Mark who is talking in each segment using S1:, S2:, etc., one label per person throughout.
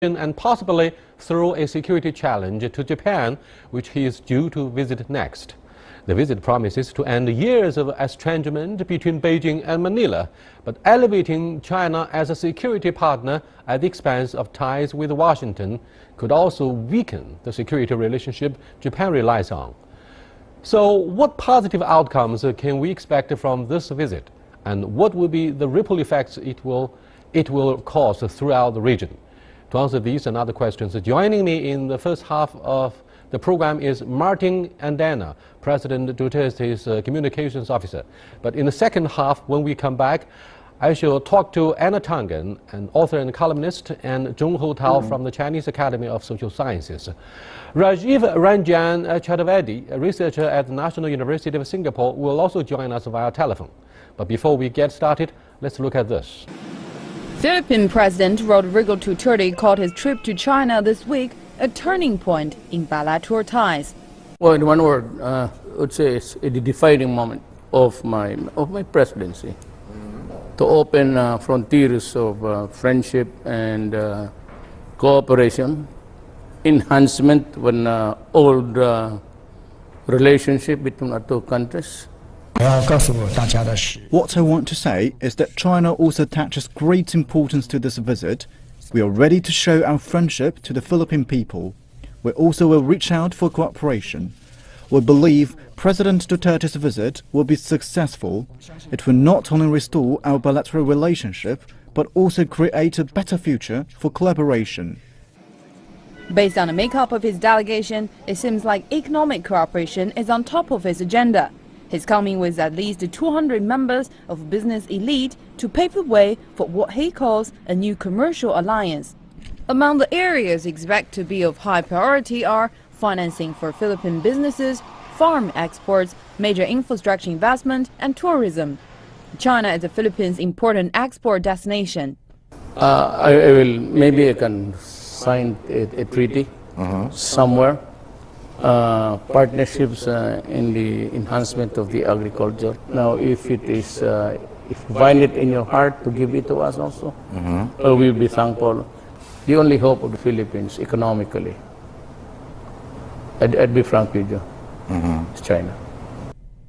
S1: and possibly throw a security challenge to Japan, which he is due to visit next. The visit promises to end years of estrangement between Beijing and Manila, but elevating China as a security partner at the expense of ties with Washington could also weaken the security relationship Japan relies on. So what positive outcomes can we expect from this visit? And what will be the ripple effects it will cause throughout the region? To answer these and other questions, joining me in the first half of the program is Martin Andanar, President Duterte's communications officer. But in the second half, when we come back, I shall talk to Anna Tangen, an author and columnist, and Zhong Hotao from the Chinese Academy of Social Sciences. Rajiv Ranjan Chaturvedi, a researcher at the National University of Singapore, will also join us via telephone. But before we get started, let's look at this.
S2: Philippine President Rodrigo Duterte called his trip to China this week a turning point in bilateral ties.
S3: Well, in one word, I would say it's a defining moment of my presidency. To open frontiers of friendship and cooperation, enhancement of an old relationship between our two countries.
S4: What I want to say is that China also attaches great importance to this visit. We are ready to show our friendship to the Philippine people. We also will reach out for cooperation. We believe President Duterte's visit will be successful. It will not only restore our bilateral relationship, but also create a better future for collaboration.
S2: Based on the makeup of his delegation, it seems like economic cooperation is on top of his agenda. He's coming with at least 200 members of business elite to pave the way for what he calls a new commercial alliance. Among the areas expected to be of high priority are financing for Philippine businesses, farm exports, major infrastructure investment, and tourism. China is the Philippines' important export destination.
S3: Maybe I can sign a treaty somewhere. Partnerships in the enhancement of the agriculture. Now, if it is, if you find it in your heart to give it to us also, we'll be thankful. The only hope of the Philippines economically, I'd be frank with you, is China.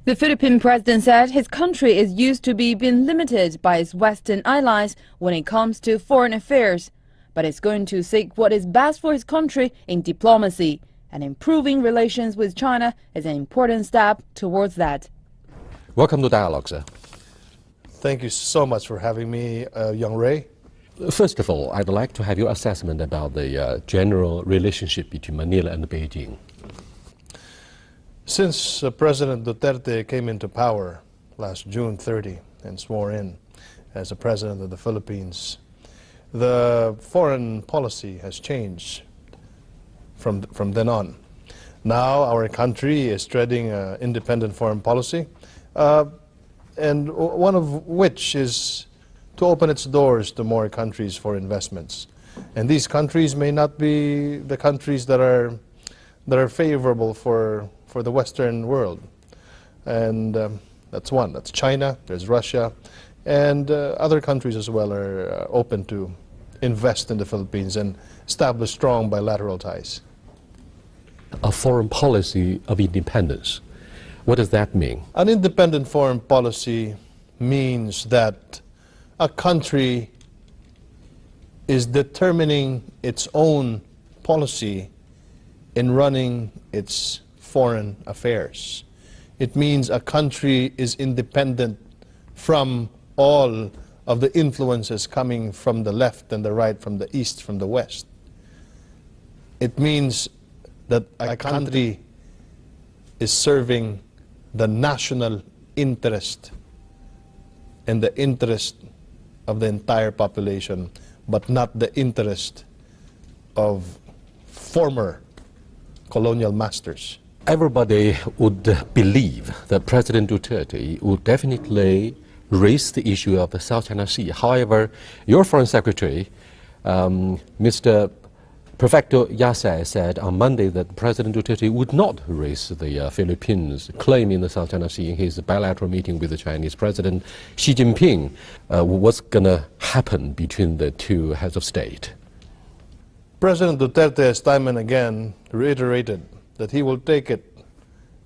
S2: The Philippine president said his country is used to being limited by its Western allies when it comes to foreign affairs, but it's going to seek what is best for his country in diplomacy. And improving relations with China is an important step towards that.
S1: Welcome to Dialogue, sir.
S5: Thank you so much for having me, Young Ray.
S1: First of all, I'd like to have your assessment about the general relationship between Manila and Beijing.
S5: Since President Duterte came into power last June 30 and swore in as the president of the Philippines, the foreign policy has changed from then on. Now our country is treading independent foreign policy, and one of which is to open its doors to more countries for investments. And these countries may not be the countries that are favorable for the Western world. And that's one. That's China, there's Russia, and other countries as well are open to invest in the Philippines and establish strong bilateral ties.
S1: A foreign policy of independence. What does that mean?
S5: An independent foreign policy means that a country is determining its own policy in running its foreign affairs. It means a country is independent from all of the influences coming from the left and the right, from the east, from the west. It means that a country is serving the national interest and the interest of the entire population, but not the interest of former colonial masters.
S1: Everybody would believe that President Duterte would definitely raise the issue of the South China Sea. However, your Foreign Secretary, Mr. Prefecto Yasai, said on Monday that President Duterte would not raise the Philippines' claim in the South China Sea in his bilateral meeting with the Chinese President Xi Jinping. What's going to happen between the two heads of state?
S5: President Duterte has time and again reiterated that he will take it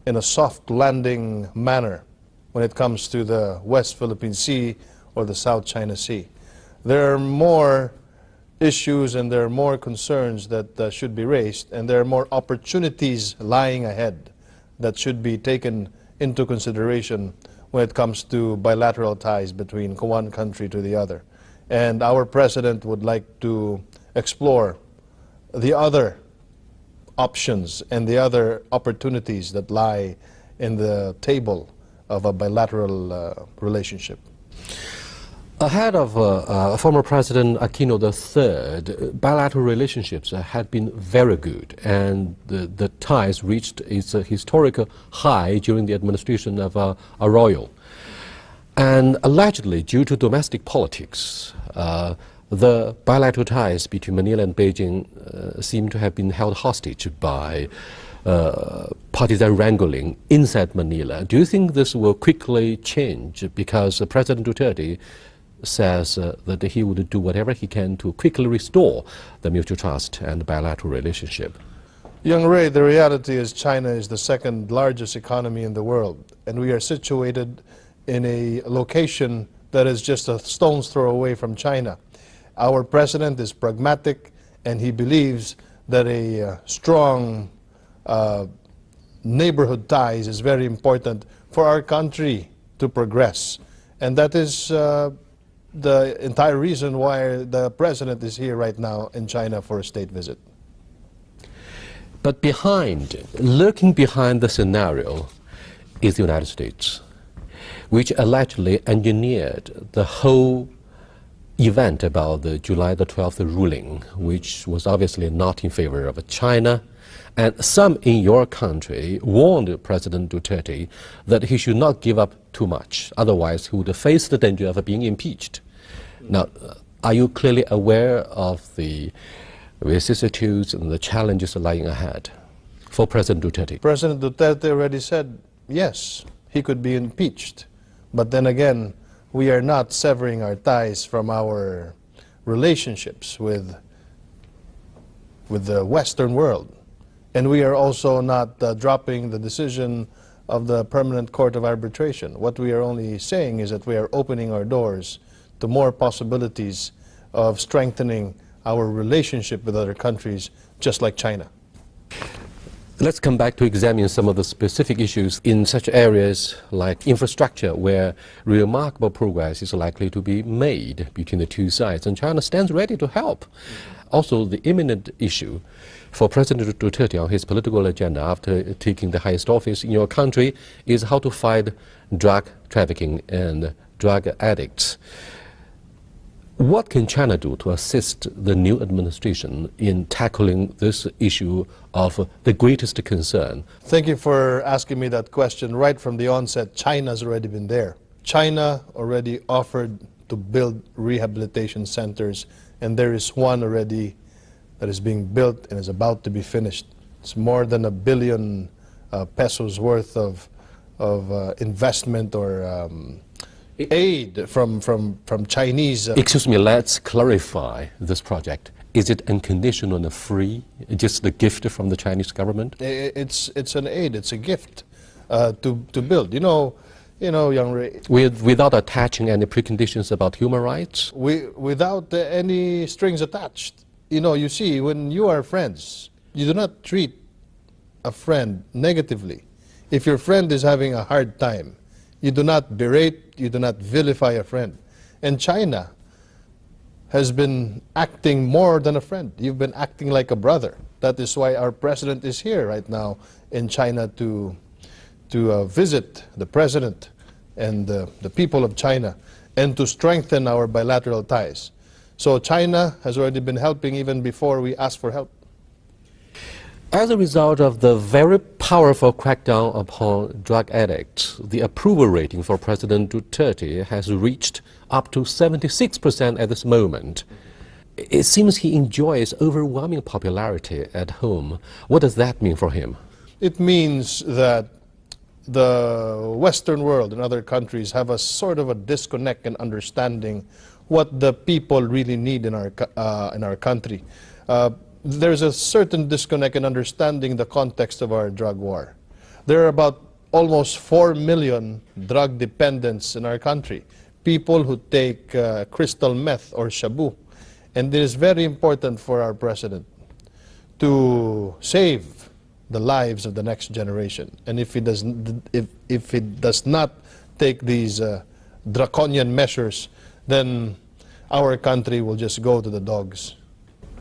S5: in a soft landing manner when it comes to the West Philippine Sea or the South China Sea. There are more issues and there are more concerns that should be raised, and there are more opportunities lying ahead that should be taken into consideration when it comes to bilateral ties between one country to the other. And our president would like to explore the other options and the other opportunities that lie in the table of a bilateral relationship.
S1: Ahead of former President Aquino III, bilateral relationships had been very good, and the ties reached its historical high during the administration of Arroyo. And allegedly, due to domestic politics, the bilateral ties between Manila and Beijing seem to have been held hostage by partisan wrangling inside Manila. Do you think this will quickly change? Because President Duterte says that he would do whatever he can to quickly restore the mutual trust and bilateral relationship.
S5: Young Ray, the reality is China is the second largest economy in the world, and we are situated in a location that is just a stone's throw away from China. Our president is pragmatic, and he believes that a strong neighborhood ties is very important for our country to progress. And that is the entire reason why the president is here right now in China for a state visit.
S1: But lurking behind the scenario is the United States, which allegedly engineered the whole event about the July the 12th ruling, which was obviously not in favor of China. And some in your country warned President Duterte that he should not give up too much, otherwise he would face the danger of being impeached. Now, are you clearly aware of the vicissitudes and the challenges lying ahead for President Duterte?
S5: President Duterte already said, yes, he could be impeached. But then again, we are not severing our ties from our relationships with the Western world. And we are also not dropping the decision of the Permanent Court of Arbitration. What we are only saying is that we are opening our doors to more possibilities of strengthening our relationship with other countries, just like China.
S1: Let's come back to examine some of the specific issues in such areas like infrastructure, where remarkable progress is likely to be made between the two sides, and China stands ready to help. Also, the imminent issue for President Duterte on his political agenda after taking the highest office in your country is how to fight drug trafficking and drug addicts. What can China do to assist the new administration in tackling this issue of the greatest concern?
S5: Thank you for asking me that question. Right from the onset, China's already been there. China already offered to build rehabilitation centers, and there is one already that is being built and is about to be finished. It's more than $1 billion pesos worth of investment or aid from Chinese.
S1: Excuse me, let's clarify this project. Is it unconditional and free, just a gift from the Chinese government?
S5: It's an aid, it's a gift to build. You know, Young Ray.
S1: Without attaching any preconditions about human rights?
S5: Without any strings attached. You know, you see, when you are friends, you do not treat a friend negatively. If your friend is having a hard time, you do not berate, you do not vilify a friend. And China has been acting more than a friend. You've been acting like a brother. That is why our president is here right now in China to visit the president and the people of China and to strengthen our bilateral ties. So China has already been helping even before we asked for help.
S1: As a result of the very powerful crackdown upon drug addicts, the approval rating for President Duterte has reached up to 76% at this moment. It seems he enjoys overwhelming popularity at home. What does that mean for him?
S5: It means that the Western world and other countries have a sort of a disconnect in understanding what the people really need in our country. there's a certain disconnect in understanding the context of our drug war. There are about almost 4 million drug dependents in our country, people who take crystal meth or shabu. And it is very important for our president to save the lives of the next generation. And if he does not take these draconian measures, then our country will just go to the dogs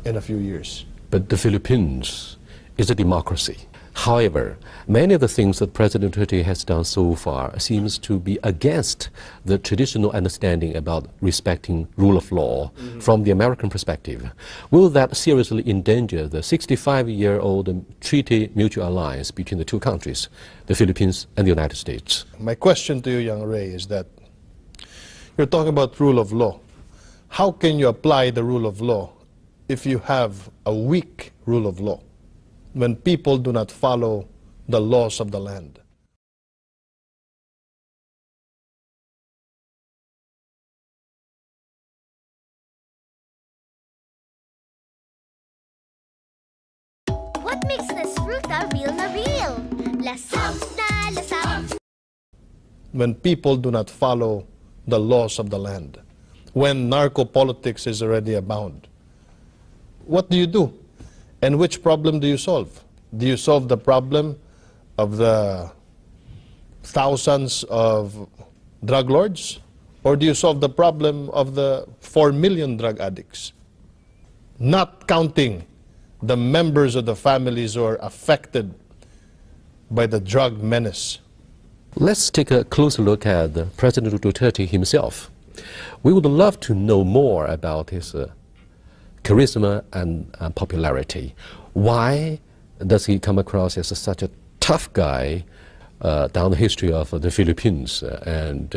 S5: in a few years.
S1: But the Philippines is a democracy. However, many of the things that President Duterte has done so far seems to be against the traditional understanding about respecting rule of law from the American perspective. Will that seriously endanger the 65-year-old treaty mutual alliance between the two countries, the Philippines and the United States?
S5: My question to you, Young Ray, is that you're talking about rule of law. How can you apply the rule of law if you have a weak rule of law, when people do not follow the laws of the land?
S6: What makes this fruta real na real? Lasam na lasam.
S5: When people do not follow the laws of the land, when narco-politics is already abound, what do? And which problem do you solve? Do you solve the problem of the thousands of drug lords? Or do you solve the problem of the 4 million drug addicts? Not counting the members of the families who are affected by the drug menace.
S1: Let's take a closer look at President Duterte himself. We would love to know more about his charisma and popularity. Why does he come across as such a tough guy down the history of the Philippines? And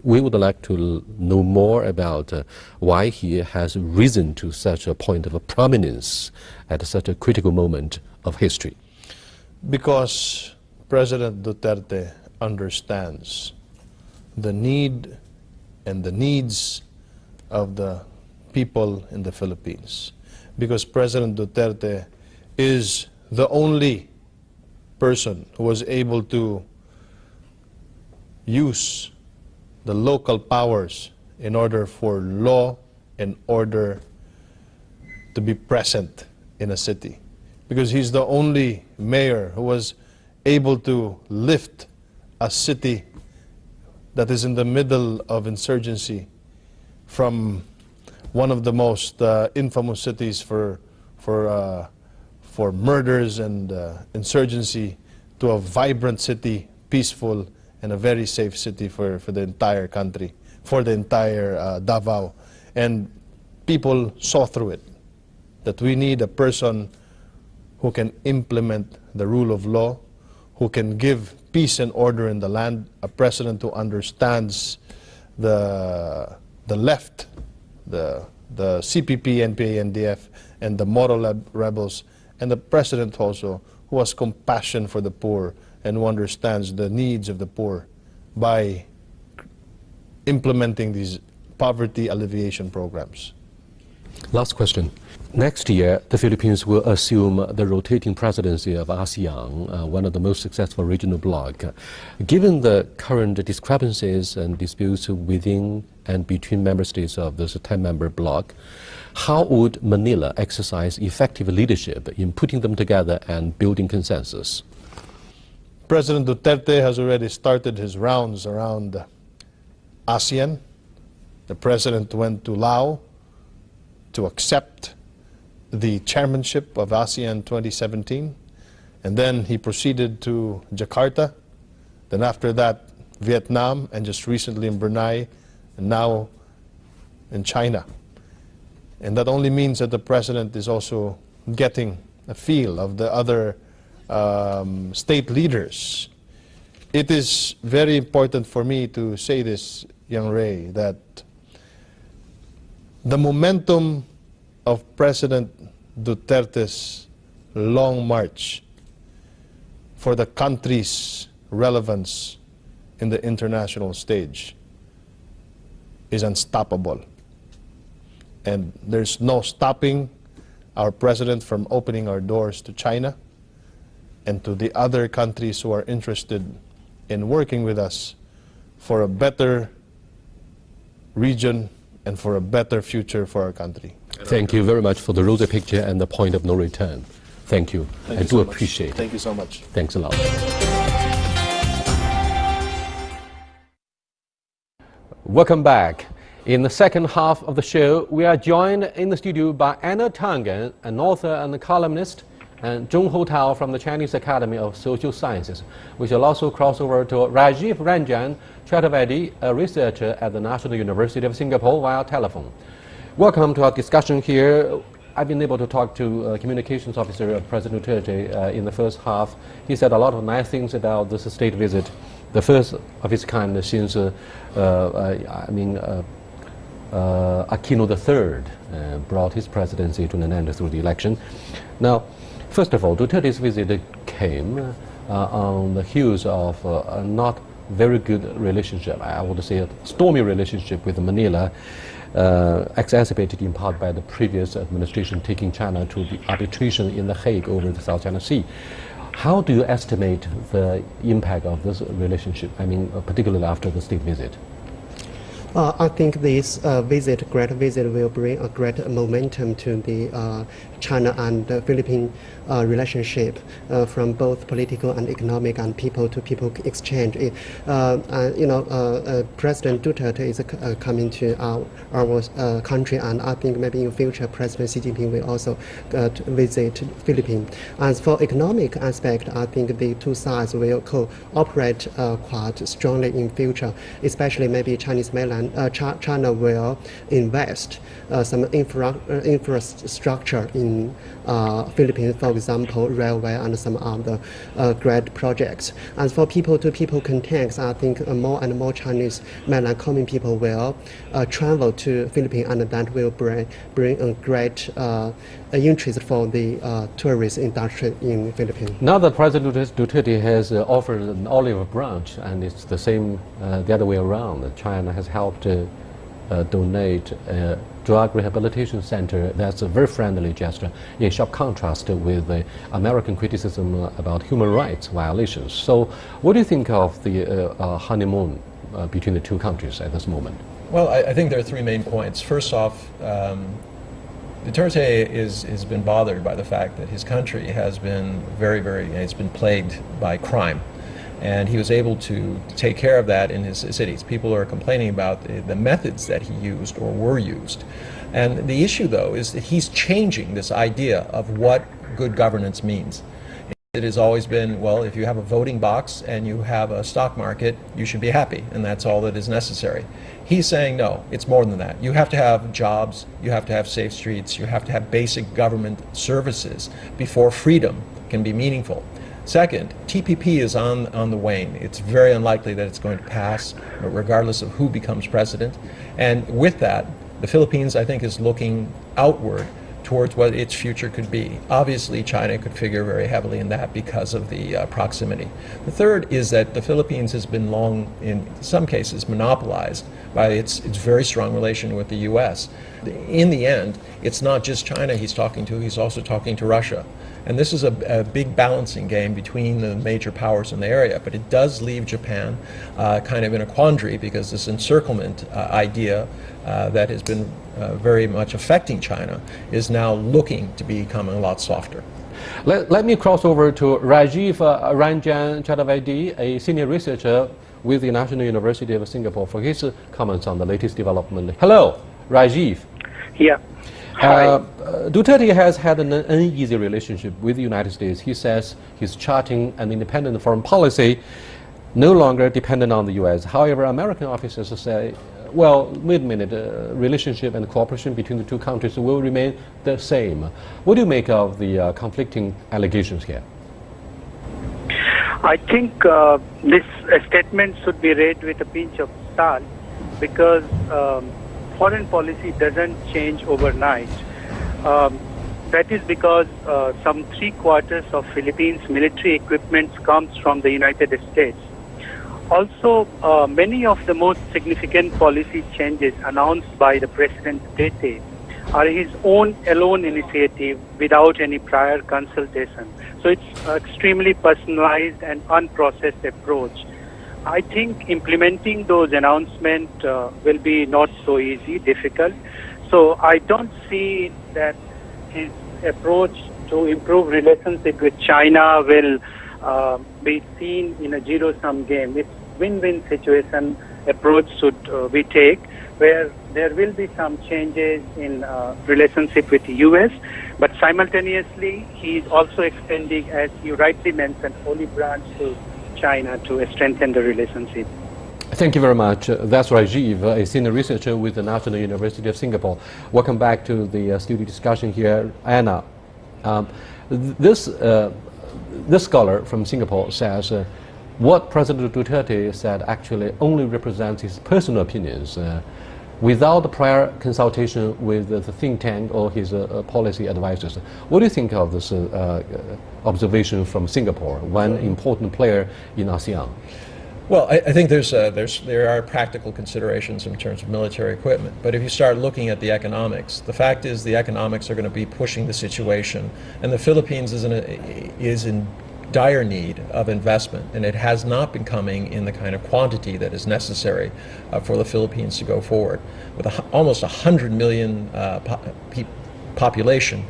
S1: we would like to know more about why he has risen to such a point of prominence at such a critical moment of history.
S5: Because President Duterte understands the need and the needs of the people in the Philippines. Because President Duterte is the only person who was able to use the local powers in order for law and order to be present in a city. Because he's the only mayor who was able to lift a city that is in the middle of insurgency from one of the most infamous cities for murders and insurgency to a vibrant city, peaceful, and a very safe city for the entire country, for the entire Davao. And people saw through it, that we need a person who can implement the rule of law, who can give peace and order in the land, a president who understands the left, the CPP, NPA, NDF, and the moral rebels, and the president also who has compassion for the poor and who understands the needs of the poor by implementing these poverty alleviation programs.
S1: Last question. Next year, the Philippines will assume the rotating presidency of ASEAN, one of the most successful regional blocs. Given the current discrepancies and disputes within and between member states of this 10-member bloc, how would Manila exercise effective leadership in putting them together and building consensus?
S5: President Duterte has already started his rounds around ASEAN. The president went to Laos to accept the chairmanship of ASEAN 2017, and then he proceeded to Jakarta, then after that Vietnam, and just recently in Brunei, and now in China. And that only means that the president is also getting a feel of the other state leaders. It is very important for me to say this, Young Ray, that the momentum of President Duterte's long march for the country's relevance in the international stage is unstoppable. And there's no stopping our president from opening our doors to China and to the other countries who are interested in working with us for a better region and for a better future for our country.
S1: Thank you very much for the rosy picture and the point of no return. Thank you. I do appreciate it.
S5: Thank you so much.
S1: Thanks a lot. Welcome back. In the second half of the show, we are joined in the studio by Anna Tangen, an author and a columnist, and Zhong Hotao from the Chinese Academy of Social Sciences. We shall also cross over to Rajiv Ranjan Chaturvedi, a researcher at the National University of Singapore, via telephone. Welcome to our discussion here. I've been able to talk to communications officer of President Duterte in the first half. He said a lot of nice things about this state visit, the first of its kind since Aquino III brought his presidency to an end through the election. Now, first of all, Duterte's visit came on the heels of a not very good relationship, I would say a stormy relationship with Manila, exacerbated in part by the previous administration taking China to the arbitration in The Hague over the South China Sea. How do you estimate the impact of this relationship, particularly after the state visit?
S7: I think this great visit will bring a great momentum to the China and Philippine relationship from both political and economic and people-to-people exchange. President Duterte is coming to our country, and I think maybe in future President Xi Jinping will also visit Philippines. As for economic aspect, I think the two sides will cooperate quite strongly in future, especially maybe Chinese mainland. China will invest some infrastructure in Philippines, for example, railway and some other great projects. As for people-to-people contacts, I think more and more Chinese mainland coming people will travel to Philippines, and that will bring a great interest for the tourist industry in Philippines.
S1: Now that President Duterte has offered an olive branch, and it's the same the other way around, China has helped donate a drug rehabilitation center. That's a very friendly gesture, in sharp contrast with the American criticism about human rights violations. So what do you think of the honeymoon between the two countries at this moment?
S8: Well, I think there are three main points. First off, Duterte has been bothered by the fact that his country has been it's been plagued by crime. And he was able to take care of that in his cities. People are complaining about the methods that he used or were used. And the issue, though, is that he's changing this idea of what good governance means. It has always been, well, if you have a voting box and you have a stock market, you should be happy, and that's all that is necessary. He's saying, no, it's more than that. You have to have jobs, you have to have safe streets, you have to have basic government services before freedom can be meaningful. Second, TPP is on the wane. It's very unlikely that it's going to pass, regardless of who becomes president. And with that, the Philippines, I think, is looking outward towards what its future could be. Obviously, China could figure very heavily in that because of the proximity. The third is that the Philippines has been long, in some cases, monopolized by its very strong relation with the U.S. In the end, it's not just China he's talking to, he's also talking to Russia. And this is a big balancing game between the major powers in the area, but it does leave Japan kind of in a quandary, because this encirclement idea that has been very much affecting China is now looking to become a lot softer.
S1: Let me cross over to Rajiv Ranjan Chaturvedi, a senior researcher with the National University of Singapore, for his comments on the latest development. Hello, Rajiv.
S9: Yeah.
S1: Duterte has had an uneasy relationship with the United States. He says he's charting an independent foreign policy, no longer dependent on the U.S. However, American officials say, well, wait a minute, relationship and cooperation between the two countries will remain the same. What do you make of the conflicting allegations here?
S9: I think this statement should be read with a pinch of salt, because foreign policy doesn't change overnight. That is because some 3/4 of Philippines military equipment comes from the United States. Also, many of the most significant policy changes announced by the President Duterte are his own alone initiative without any prior consultation. So it's extremely personalized and unprocessed approach. I think implementing those announcements will be not so easy, difficult. So I don't see that his approach to improve relationship with China will be seen in a zero-sum game. It's win-win situation approach should we take, where there will be some changes in relationship with the U.S., but simultaneously he is also extending, as you rightly mentioned, olive branch to China to strengthen the relationship.
S1: Thank you very much. That's Rajiv, a senior researcher with the National University of Singapore. Welcome back to the studio discussion here. Anna, this scholar from Singapore says what President Duterte said actually only represents his personal opinions without the prior consultation with the think tank or his policy advisors. What do you think of this observation from Singapore, one important player in ASEAN?
S8: Well, I think there are practical considerations in terms of military equipment. But if you start looking at the economics, the fact is the economics are going to be pushing the situation, and the Philippines is in dire need of investment, and it has not been coming in the kind of quantity that is necessary for the Philippines to go forward. With almost 100 million population,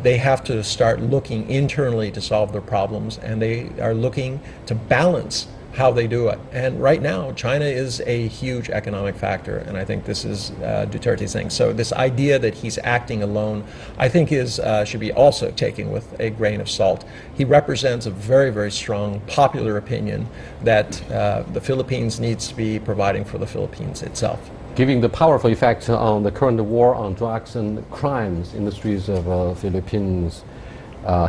S8: they have to start looking internally to solve their problems, and they are looking to balance how they do it. And right now, China is a huge economic factor, and I think this is Duterte's thing. So this idea that he's acting alone, I think should be also taken with a grain of salt. He represents a very, very strong popular opinion that the Philippines needs to be providing for the Philippines itself.
S1: Giving the powerful effect on the current war on drugs and crimes in the streets of Philippines,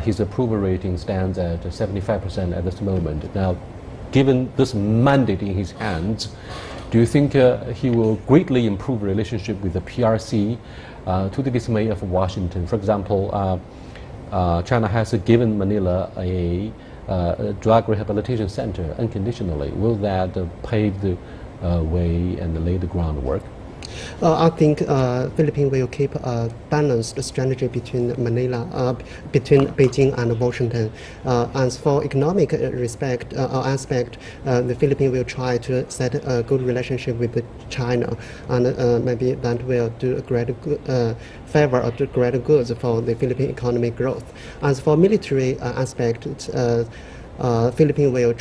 S1: his approval rating stands at 75% at this moment. Now, given this mandate in his hands, do you think he will greatly improve relationship with the PRC to the dismay of Washington? For example, China has given Manila a drug rehabilitation center unconditionally. Will that pave the way and lay the groundwork?
S7: I think Philippines will keep a balanced strategy between Manila, between Beijing and Washington. As for economic aspect, the Philippines will try to set a good relationship with China, and maybe that will do a great favor or do great goods for the Philippine economic growth. As for military aspect, Philippines will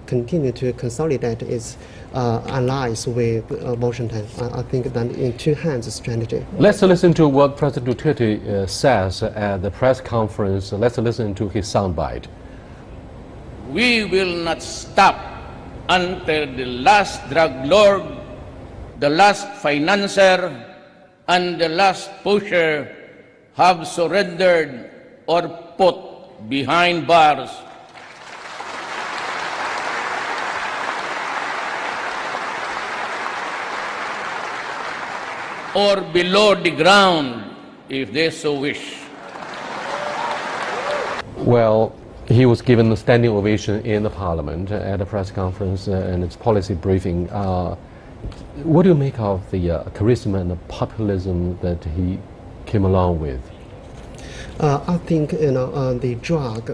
S7: continue to consolidate its allies with Washington. I think that in two hands strategy.
S1: Let's listen to what President Duterte says at the press conference. Let's listen to his soundbite.
S3: We will not stop until the last drug lord, the last financier, and the last pusher have surrendered or put behind bars. Or below the ground, if they so wish.
S1: Well, he was given a standing ovation in the parliament at a press conference and its policy briefing. What do you make of the charisma and the populism that he came along with?
S7: I think the drug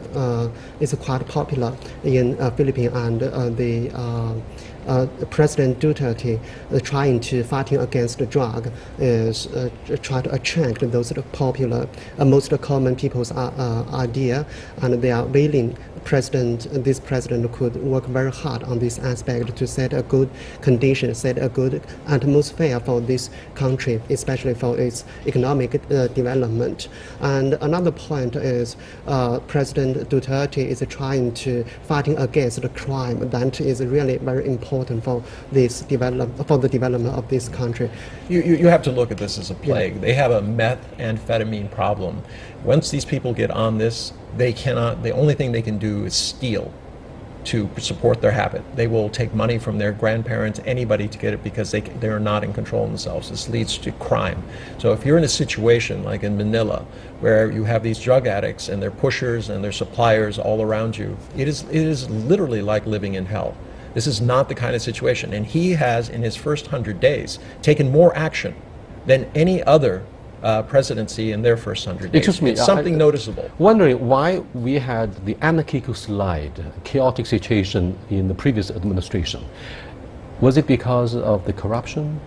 S7: is quite popular in Philippines, and President Duterte trying to fighting against the drug is try to attract those popular, most common people's idea, and they are willing. This president could work very hard on this aspect to set a good condition, set a good atmosphere for this country, especially for its economic development. And another point is President Duterte is trying to fighting against the crime. That is really very important for the development of this country.
S8: You have to look at this as a plague. Yeah. They have a methamphetamine problem. Once these people get on this, they cannot, the only thing they can do is steal to support their habit. They will take money from their grandparents, anybody to get it, because they are not in control of themselves. This leads to crime. So if you're in a situation like in Manila, where you have these drug addicts and their pushers and their suppliers all around you, it is literally like living in hell. This is not the kind of situation. And he has, in his first 100 days, taken more action than any other presidency in their first 100 days.
S1: Excuse me,
S8: it's something noticeable.
S1: Wondering why we had the anarchical slide, chaotic situation in the previous administration. Was it because of the corruption?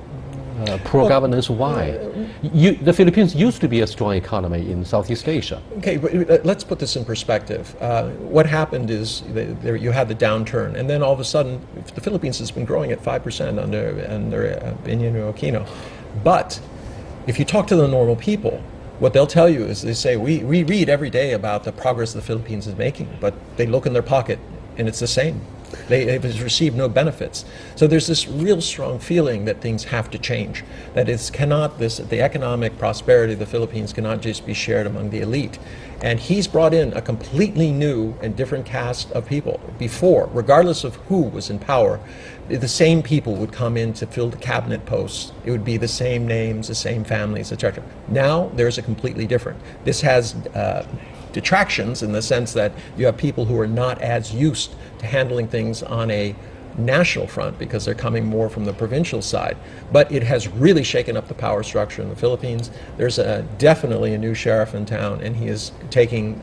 S1: Poor governance? Why? The Philippines used to be a strong economy in Southeast Asia.
S8: Okay, but let's put this in perspective. What happened is you had the downturn, and then all of a sudden, the Philippines has been growing at 5% under Benigno Aquino. But if you talk to the normal people, what they'll tell you is they say, we read every day about the progress the Philippines is making, but they look in their pocket and it's the same. They've received no benefits. So there's this real strong feeling that things have to change, that the economic prosperity of the Philippines cannot just be shared among the elite. And he's brought in a completely new and different cast of people. Before, regardless of who was in power, the same people would come in to fill the cabinet posts. It would be the same names, the same families, etc. Now there's a completely different. This has detractions in the sense that you have people who are not as used to handling things on a national front because they're coming more from the provincial side. But it has really shaken up the power structure in the Philippines. There's definitely a new sheriff in town, and he is taking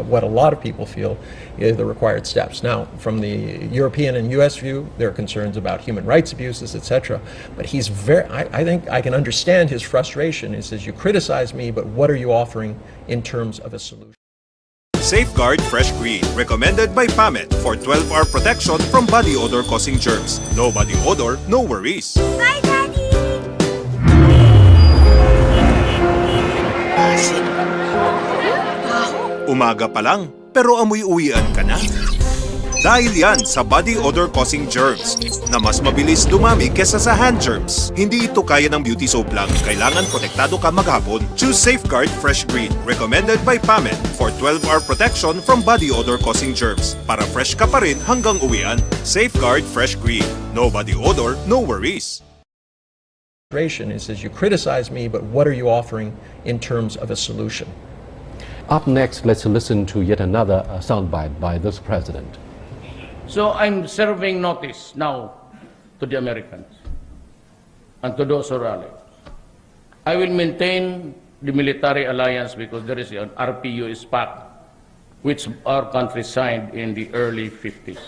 S8: what a lot of people feel is the required steps. Now, from the European and U.S. view, there are concerns about human rights abuses, etc. But he's I think I can understand his frustration. He says, you criticize me, but what are you offering in terms of a solution?
S10: Safeguard Fresh Green, recommended by PAMET for 12-hour protection from body odor-causing germs. No body odor, no worries.
S6: Bye, Daddy!
S10: Umaga pa lang, pero amoy-uwian ka na. Dahil yan sa body odor-causing germs na mas mabilis dumami kesa sa hand germs. Hindi ito kaya ng beauty soap lang. Kailangan protektado ka maghapon. Choose Safeguard Fresh Green, recommended by PAMET for 12-hour protection from body odor-causing germs. Para fresh ka pa rin hanggang uwian. Safeguard Fresh Green. No body odor, no worries.
S8: He says, you criticize me, but what are you offering in terms of a solution?
S1: Up next, let's listen to yet another soundbite by this president.
S3: So I'm serving notice now to the Americans and to those who rally. I will maintain the military alliance because there is an RPUS pact which our country signed in the early 50s.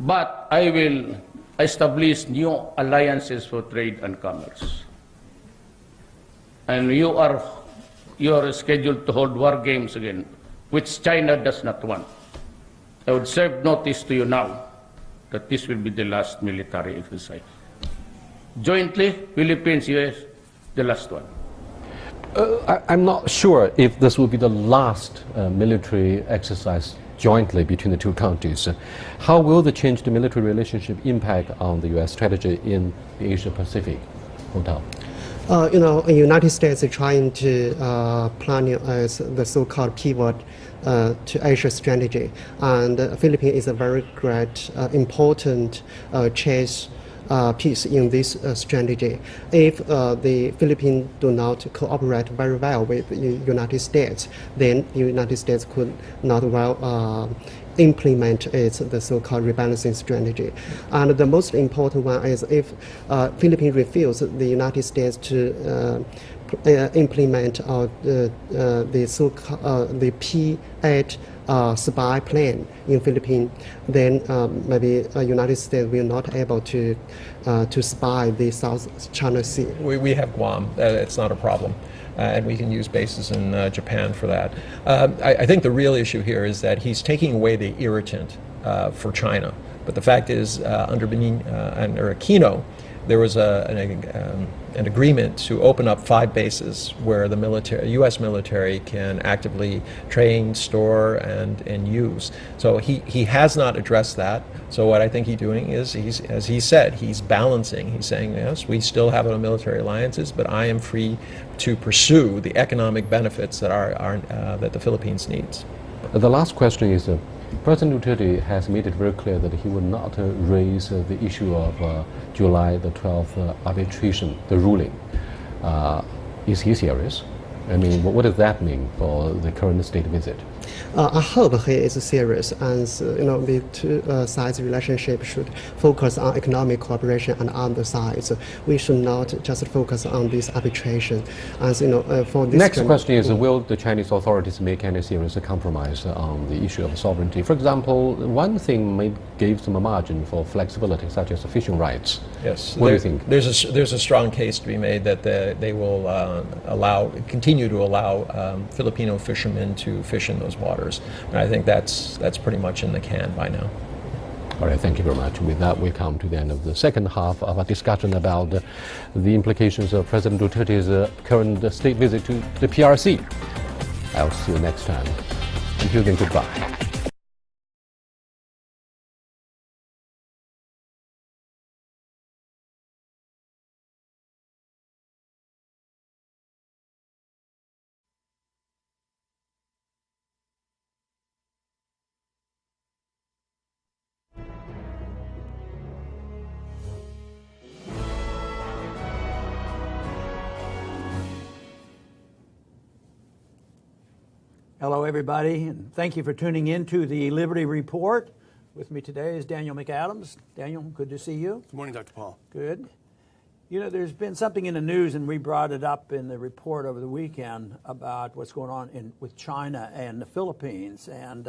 S3: But I will establish new alliances for trade and commerce. And you are scheduled to hold war games again, which China does not want. I would serve notice to you now that this will be the last military exercise. Jointly, Philippines, US, the last one.
S1: I'm not sure if this will be the last military exercise jointly between the two countries. How will the change to military relationship impact on the U.S. strategy in the Asia-Pacific hotel?
S7: The United States is trying to plan the so-called pivot to Asia strategy, and the Philippines is a very great, important chess piece in this strategy. If the Philippines do not cooperate very well with the United States, then the United States could not well implement the so-called rebalancing strategy. And the most important one is if Philippines refuses the United States to implement the P-8 spy plan in Philippines, then maybe United States will not able to spy the South China Sea.
S8: We have Guam. It's not a problem. And we can use bases in Japan for that. I think the real issue here is that he's taking away the irritant for China. But the fact is, under Aquino, there was an agreement to open up 5 bases where the U.S. military can actively train, store, and use. So he has not addressed that. So what I think he's doing is, as he said, he's balancing. He's saying, yes, we still have our military alliances, but I am free to pursue the economic benefits that the Philippines needs.
S1: The last question is, President Duterte has made it very clear that he will not raise the issue of July the 12th arbitration, the ruling. Is he serious? I mean, what does that mean for the current state visit?
S7: I hope he is serious, and the two sides relationship should focus on economic cooperation and on the sides. We should not just focus on this arbitration. As for this
S1: next question is: will the Chinese authorities make any serious compromise on the issue of sovereignty? For example, one thing may give some margin for flexibility, such as fishing rights.
S8: Yes.
S1: What do you think?
S8: There's a strong case to be made that they will continue to allow Filipino fishermen to fish in those waters. And I think that's pretty much in the can by now.
S1: All right, thank you very much. With that, we come to the end of the second half of our discussion about the implications of President Duterte's current state visit to the PRC. I'll see you next time. Until then, goodbye.
S11: Hello, everybody, and thank you for tuning in to the Liberty Report. With me today is Daniel McAdams. Daniel, good to see you.
S12: Good morning, Dr. Paul.
S11: Good. There's been something in the news, and we brought it up in the report over the weekend about what's going on with China and the Philippines. And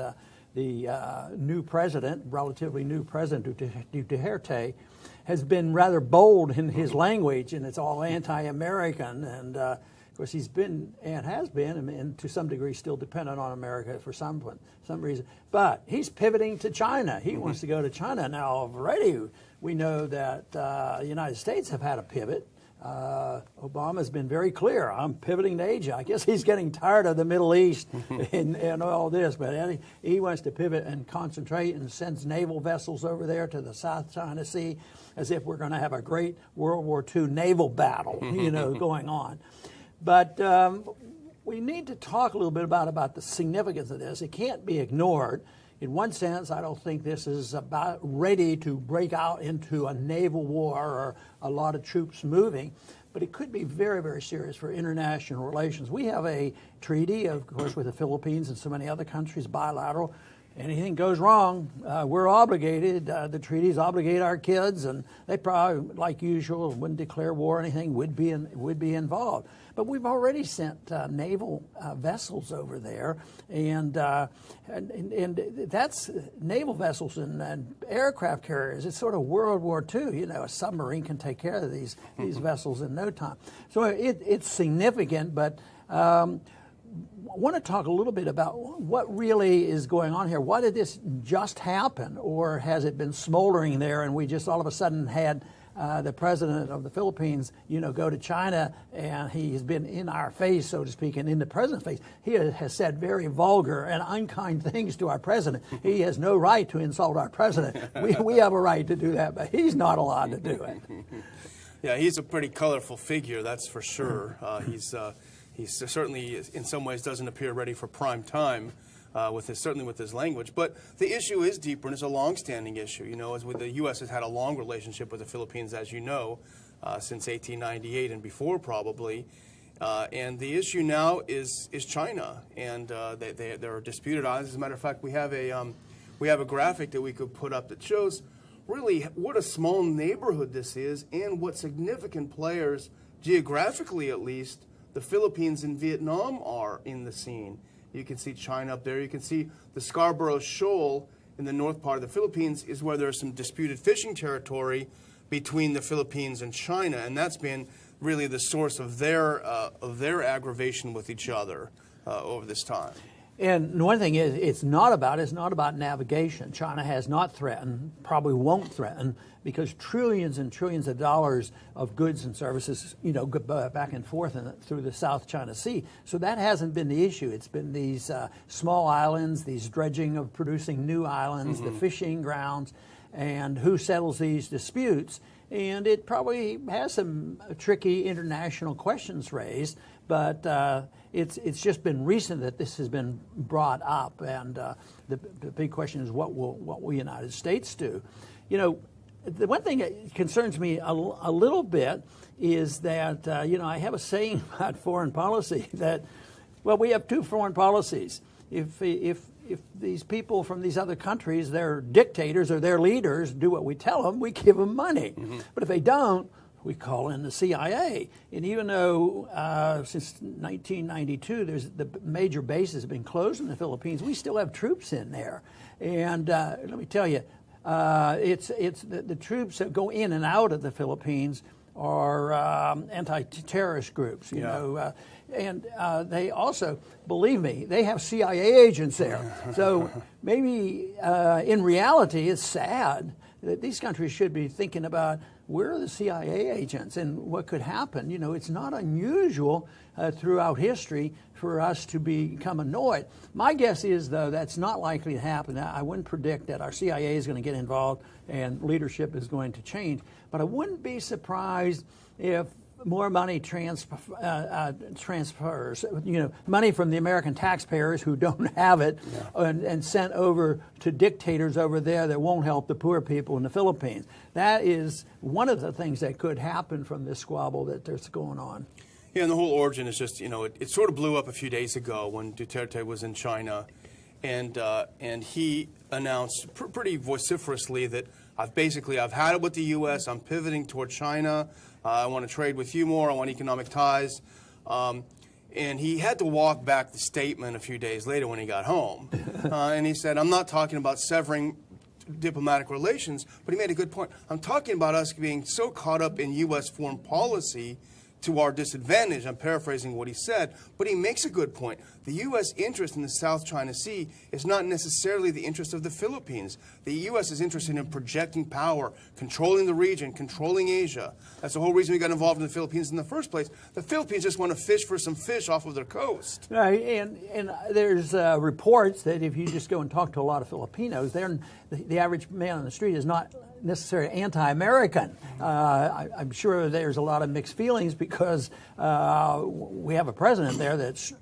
S11: the new president, relatively new president, Duterte, has been rather bold in his language, and it's all anti-American. And of course, he's been and has been, and to some degree still dependent on America for some reason. But he's pivoting to China. He wants to go to China. Now, already we know that the United States have had a pivot. Obama's been very clear. I'm pivoting to Asia. I guess he's getting tired of the Middle East and all this. But he wants to pivot and concentrate and sends naval vessels over there to the South China Sea as if we're going to have a great World War II naval battle, going on. But we need to talk a little bit about the significance of this. It can't be ignored. In one sense, I don't think this is about ready to break out into a naval war or a lot of troops moving, but it could be very, very serious for international relations. We have a treaty, of course, with the Philippines and so many other countries, bilateral. Anything goes wrong, we're obligated. The treaties obligate our kids, and they probably, like usual, wouldn't declare war or anything, would be involved. But we've already sent naval vessels over there, and that's naval vessels and aircraft carriers. It's sort of World War II. A submarine can take care of these vessels in no time. So it's significant, but. I want to talk a little bit about what really is going on here. Why did this just happen, or has it been smoldering there and we just all of a sudden had the president of the Philippines, go to China, and he's been in our face, so to speak, and in the president's face. He has said very vulgar and unkind things to our president. He has no right to insult our president. We have a right to do that, but he's not allowed to do it.
S12: Yeah, he's a pretty colorful figure, that's for sure. He certainly, in some ways, doesn't appear ready for prime time, certainly with his language. But the issue is deeper, and it's a long-standing issue. As the U.S. has had a long relationship with the Philippines, as you know, since 1898 and before, probably. And the issue now is China, and there are disputed islands. As a matter of fact, we have a graphic that we could put up that shows really what a small neighborhood this is, and what significant players, geographically at least, the Philippines and Vietnam are in the scene. You can see China up there. You can see the Scarborough Shoal in the north part of the Philippines is where there's some disputed fishing territory between the Philippines and China, and that's been really the source of their aggravation with each other over this time.
S11: And one thing is, it's not about navigation. China has not threatened, probably won't threaten, because trillions and trillions of dollars of goods and services, go back and forth through the South China Sea. So that hasn't been the issue. It's been these small islands, these dredging of producing new islands, the fishing grounds, and who settles these disputes. And it probably has some tricky international questions raised, but it's just been recent that this has been brought up, and the big question is what will the United States do? the one thing that concerns me a little bit is that, I have a saying about foreign policy that, well, we have two foreign policies. If these people from these other countries, their dictators or their leaders, do what we tell them, we give them money. But if they don't, we call in the CIA. And even though since 1992, the major bases have been closed in the Philippines, we still have troops in there. And let me tell you, it's the troops that go in and out of the Philippines are anti-terrorist groups, you know. And they also, believe me, they have CIA agents there. So maybe in reality, it's sad that these countries should be thinking about where are the CIA agents and what could happen. You know, it's not unusual throughout history for us to become annoyed. My guess is, though, that's not likely to happen. I wouldn't predict that our CIA is going to get involved and leadership is going to change. But I wouldn't be surprised if more money transfers, money from the American taxpayers who don't have it, and sent over to dictators over there that won't help the poor people in the Philippines. That is one of the things that could happen from this squabble that's going on.
S12: Yeah, and the whole origin is just, it sort of blew up a few days ago when Duterte was in China, and he announced pretty vociferously that I've had it with the U.S., I'm pivoting toward China, I want to trade with you more, I want economic ties. And he had to walk back the statement a few days later when he got home. And he said, I'm not talking about severing diplomatic relations, but he made a good point. I'm talking about us being so caught up in U.S. foreign policy to our disadvantage. I'm paraphrasing what he said, but he makes a good point. The U.S. interest in the South China Sea is not necessarily the interest of the Philippines. The U.S. is interested in projecting power, controlling the region, controlling Asia. That's the whole reason we got involved in the Philippines in the first place. The Philippines just want to fish for some fish off of their coast.
S11: Right, and there's reports that if you just go and talk to a lot of Filipinos, the average man on the street is not necessarily anti-American. I'm sure there's a lot of mixed feelings because we have a president there that's,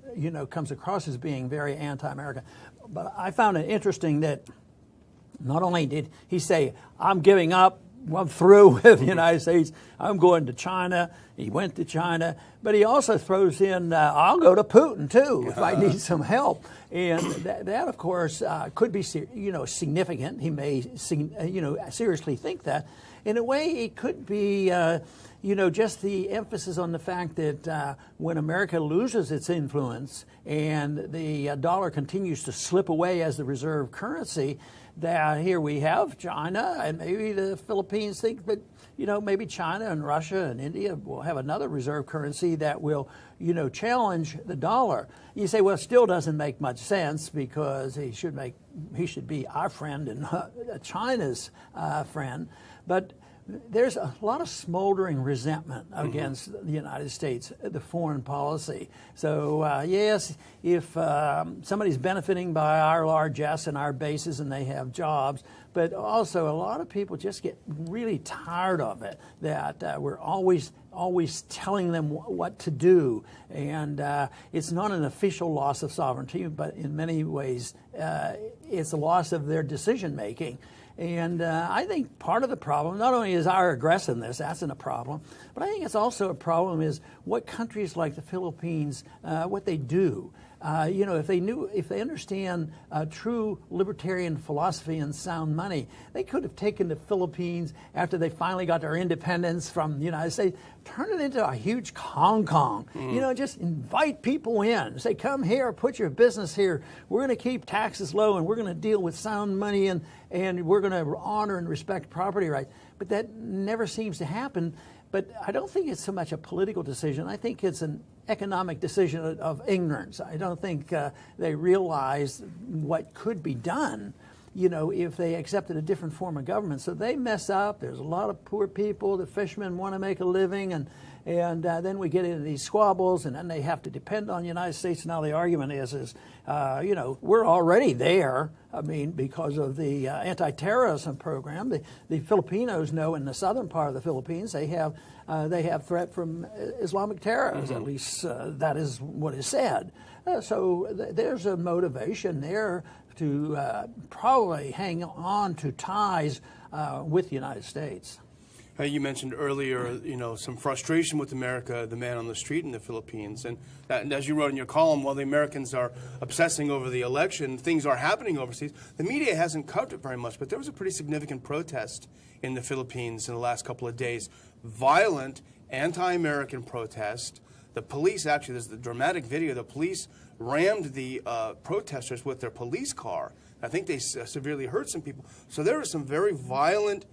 S11: comes across as being very anti-American. But I found it interesting that not only did he say, I'm giving up, I'm through with the United States, I'm going to China. He went to China, but he also throws in, I'll go to Putin too if I need some help. And that of course, could be, significant. He may, seriously think that. In a way, it could be, just the emphasis on the fact that when America loses its influence and the dollar continues to slip away as the reserve currency, that here we have China, and maybe the Philippines think that, maybe China and Russia and India will have another reserve currency that will, challenge the dollar. You say, well, it still doesn't make much sense because he should be our friend and China's friend. But there's a lot of smoldering resentment against the United States, the foreign policy. So, yes, if somebody's benefiting by our largesse and our bases and they have jobs, but also a lot of people just get really tired of it, that we're always telling them what to do. And it's not an official loss of sovereignty, but in many ways it's a loss of their decision-making. And I think part of the problem, not only is our aggressiveness, that's a problem, but I think it's also a problem is what countries like the Philippines, what they do. If they understand true libertarian philosophy and sound money, they could have taken the Philippines after they finally got their independence from the United States, turn it into a huge Hong Kong. Just invite people in. Say, come here, put your business here. We're going to keep taxes low and we're going to deal with sound money and we're going to honor and respect property rights. But that never seems to happen. But I don't think it's so much a political decision. I think it's an economic decision of ignorance. I don't think they realize what could be done, if they accepted a different form of government. So they mess up. There's a lot of poor people. The fishermen want to make a living, And then we get into these squabbles, and then they have to depend on the United States. Now the argument is you know, we're already there. I mean, because of the anti-terrorism program, the Filipinos know in the southern part of the Philippines they have threat from Islamic terrorism. At least that is what is said. So there's a motivation there to probably hang on to ties with the United States.
S12: You mentioned earlier, you know, some frustration with America, the man on the street in the Philippines. And as you wrote in your column, while the Americans are obsessing over the election, things are happening overseas. The media hasn't covered it very much, but there was a pretty significant protest in the Philippines in the last couple of days. Violent, anti-American protest. The police, actually, there's the dramatic video, the police rammed the protesters with their police car. I think they severely hurt some people. So there was some very violent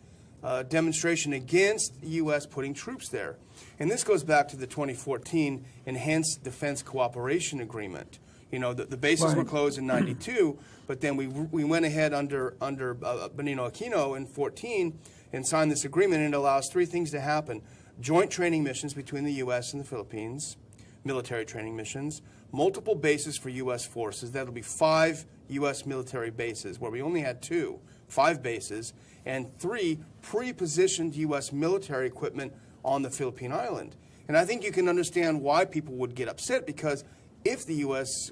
S12: demonstration against the U.S. putting troops there. And this goes back to the 2014 Enhanced Defense Cooperation Agreement. You know, the bases were closed in '92, but then we went ahead under Benigno Aquino in 14 and signed this agreement, and it allows three things to happen. Joint training missions between the U.S. and the Philippines, military training missions, multiple bases for U.S. forces. That'll be 5 U.S. military bases, where we only had 2, 5 bases, and 3 pre-positioned U.S. military equipment on the Philippine island. And I think you can understand why people would get upset, because if the U.S.,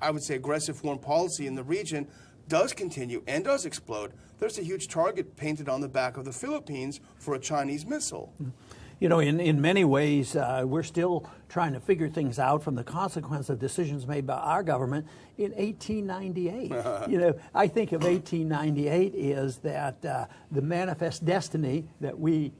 S12: I would say aggressive foreign policy in the region does continue and does explode, there's a huge target painted on the back of the Philippines for a Chinese missile.
S11: You know, in many ways, we're still trying to figure things out from the consequence of decisions made by our government in 1898. You know, I think of 1898 is that the manifest destiny that we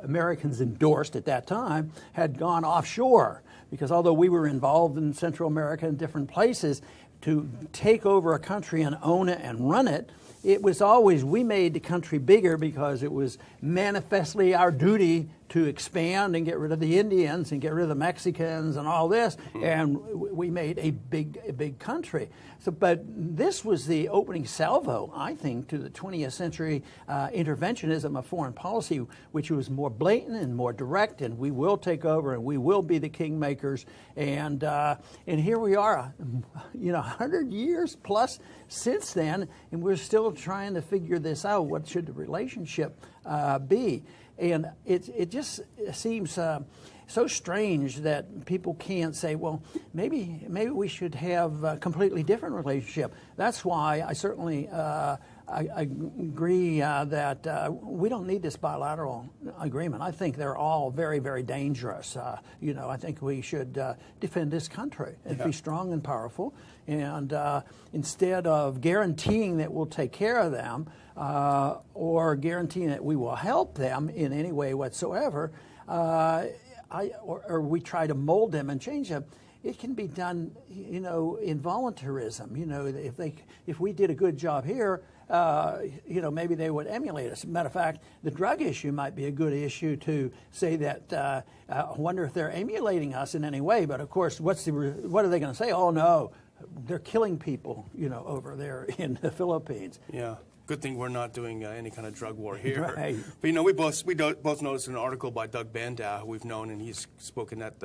S11: Americans endorsed at that time had gone offshore, because although we were involved in Central America and different places, to take over a country and own it and run it, it was always, we made the country bigger because it was manifestly our duty to expand and get rid of the Indians and get rid of the Mexicans and all this, and we made a big country. So, but this was the opening salvo, I think, to the 20th century interventionism of foreign policy, which was more blatant and more direct, and we will take over and we will be the kingmakers. And here we are, you know, 100 years plus since then, and we're still trying to figure this out. What should the relationship be? And it just seems so strange that people can't say, well, maybe we should have a completely different relationship. That's why I certainly I agree that we don't need this bilateral agreement. I think they're all very, very dangerous. You know, I think we should defend this country and be strong and powerful. And instead of guaranteeing that we'll take care of them, or guaranteeing that we will help them in any way whatsoever, or we try to mold them and change them, it can be done, you know, in voluntarism. You know, if we did a good job here, you know, maybe they would emulate us. As a matter of fact, the drug issue might be a good issue to say that. I wonder if they're emulating us in any way. But of course, what are they going to say? Oh no, they're killing people, you know, over there in the Philippines.
S12: Yeah. Good thing we're not doing any kind of drug war here.
S11: Right.
S12: But, you know, we both noticed an article by Doug Bandow, who we've known, and he's spoken at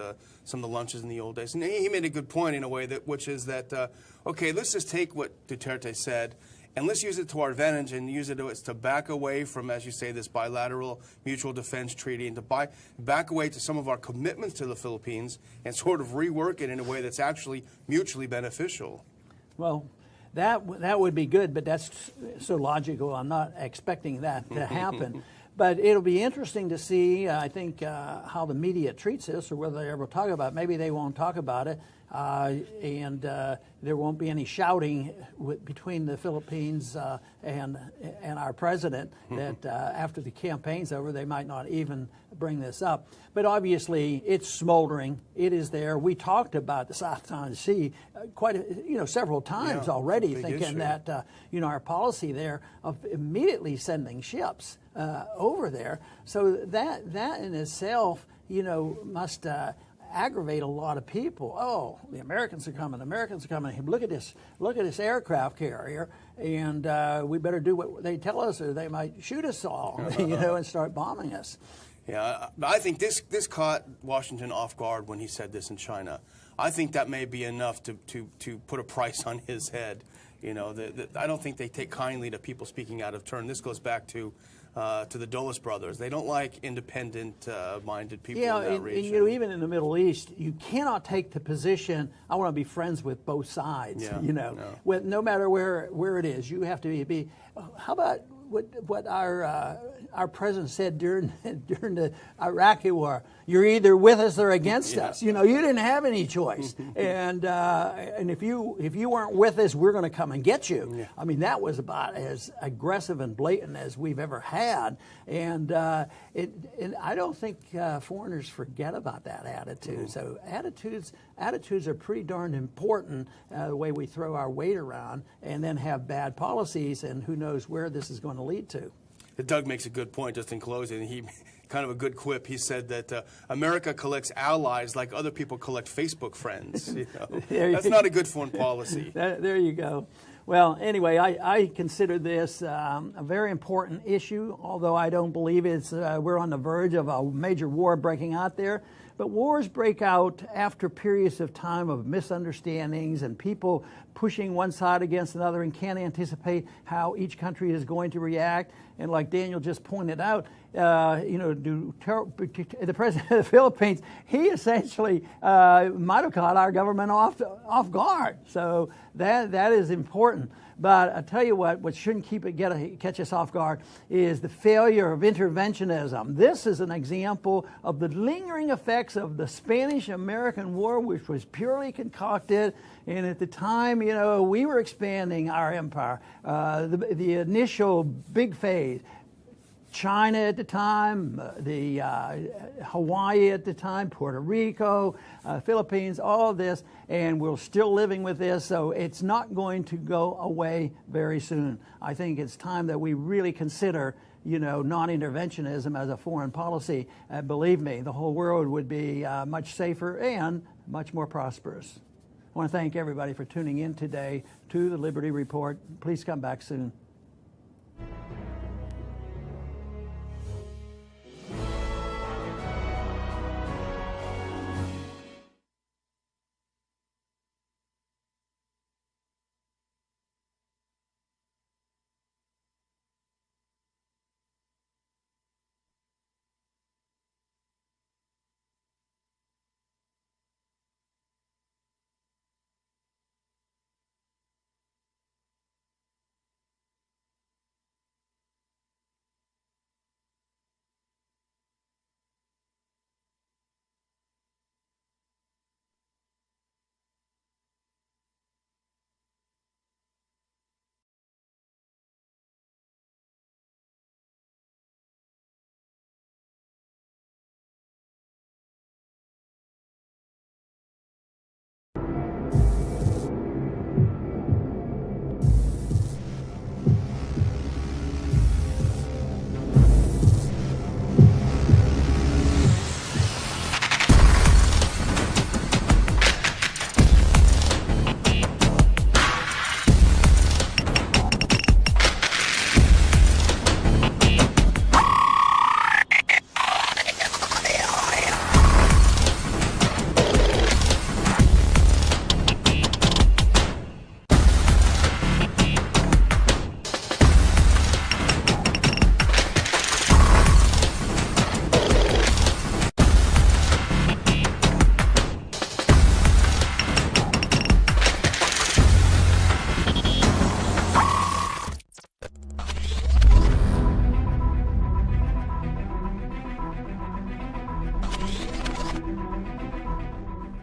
S12: some of the lunches in the old days. And he made a good point in a way, which is that, okay, let's just take what Duterte said, and let's use it to our advantage and use it to back away from, as you say, this bilateral mutual defense treaty, and to back away to some of our commitments to the Philippines and sort of rework it in a way that's actually mutually beneficial.
S11: Well, that would be good, but that's so logical. I'm not expecting that to happen. But it'll be interesting to see, I think, how the media treats this, or whether they ever talk about it. Maybe they won't talk about it, and there won't be any shouting between the Philippines and our president that after the campaign's over, they might not even bring this up. But obviously, it's smoldering. It is there. We talked about the South China Sea several times already, thinking that our policy there of immediately sending ships over there. So that in itself, must aggravate a lot of people. Oh, the Americans are coming. The Americans are coming. Look at this aircraft carrier, and we better do what they tell us, or they might shoot us all, and start bombing us.
S12: Yeah, I think this caught Washington off guard when he said this in China. I think that may be enough to put a price on his head. You know, I don't think they take kindly to people speaking out of turn. This goes back to the Dulles brothers. They don't like independent-minded people in that region.
S11: You know, even in the Middle East, you cannot take the position, I want to be friends with both sides, you know. No matter where it is, you have to be how about what our president said during the Iraqi war? You're either with us or against us. You know, you didn't have any choice. And if you weren't with us, we're going to come and get you. Yeah. I mean, that was about as aggressive and blatant as we've ever had. And I don't think foreigners forget about that attitude. So attitudes are pretty darn important. The way we throw our weight around and then have bad policies, and who knows where this is going to lead to.
S12: Doug makes a good point just in closing. He kind of a good quip. He said that America collects allies like other people collect Facebook friends. You know? That's not a good foreign policy.
S11: There you go. Well, anyway, I consider this a very important issue, although I don't believe we're on the verge of a major war breaking out there. But wars break out after periods of time of misunderstandings and people pushing one side against another and can't anticipate how each country is going to react. And like Daniel just pointed out, you know, the president of the Philippines, he essentially might have caught our government off guard. So that is important. But I tell you what shouldn't catch us off guard is the failure of interventionism. This is an example of the lingering effects of the Spanish-American War, which was purely concocted. And at the time, you know, we were expanding our empire. The initial big phase, China at the time, Hawaii at the time, Puerto Rico, Philippines, all of this, and we're still living with this, so it's not going to go away very soon. I think it's time that we really consider, you know, non-interventionism as a foreign policy. Believe me, the whole world would be much safer and much more prosperous. I want to thank everybody for tuning in today to the Liberty Report. Please come back soon.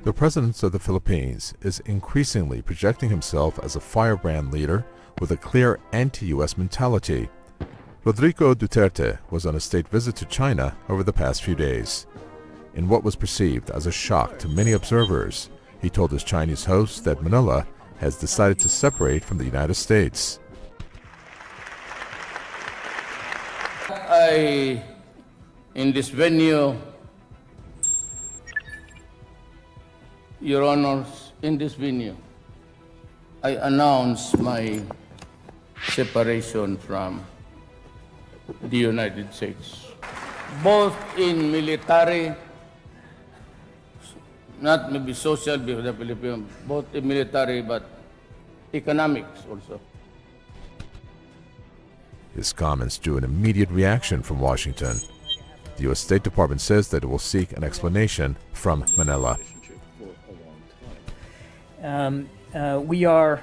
S13: The President of the Philippines is increasingly projecting himself as a firebrand leader with a clear anti-U.S. mentality. Rodrigo Duterte was on a state visit to China over the past few days. In what was perceived as a shock to many observers, he told his Chinese host that Manila has decided to separate from the United States.
S3: In this venue, Your Honors, in this venue, I announce my separation from the United States. both in military, not maybe social because the Philippines, both in military but economics also.
S13: His comments drew an immediate reaction from Washington. The U.S. State Department says that it will seek an explanation from Manila.
S14: We are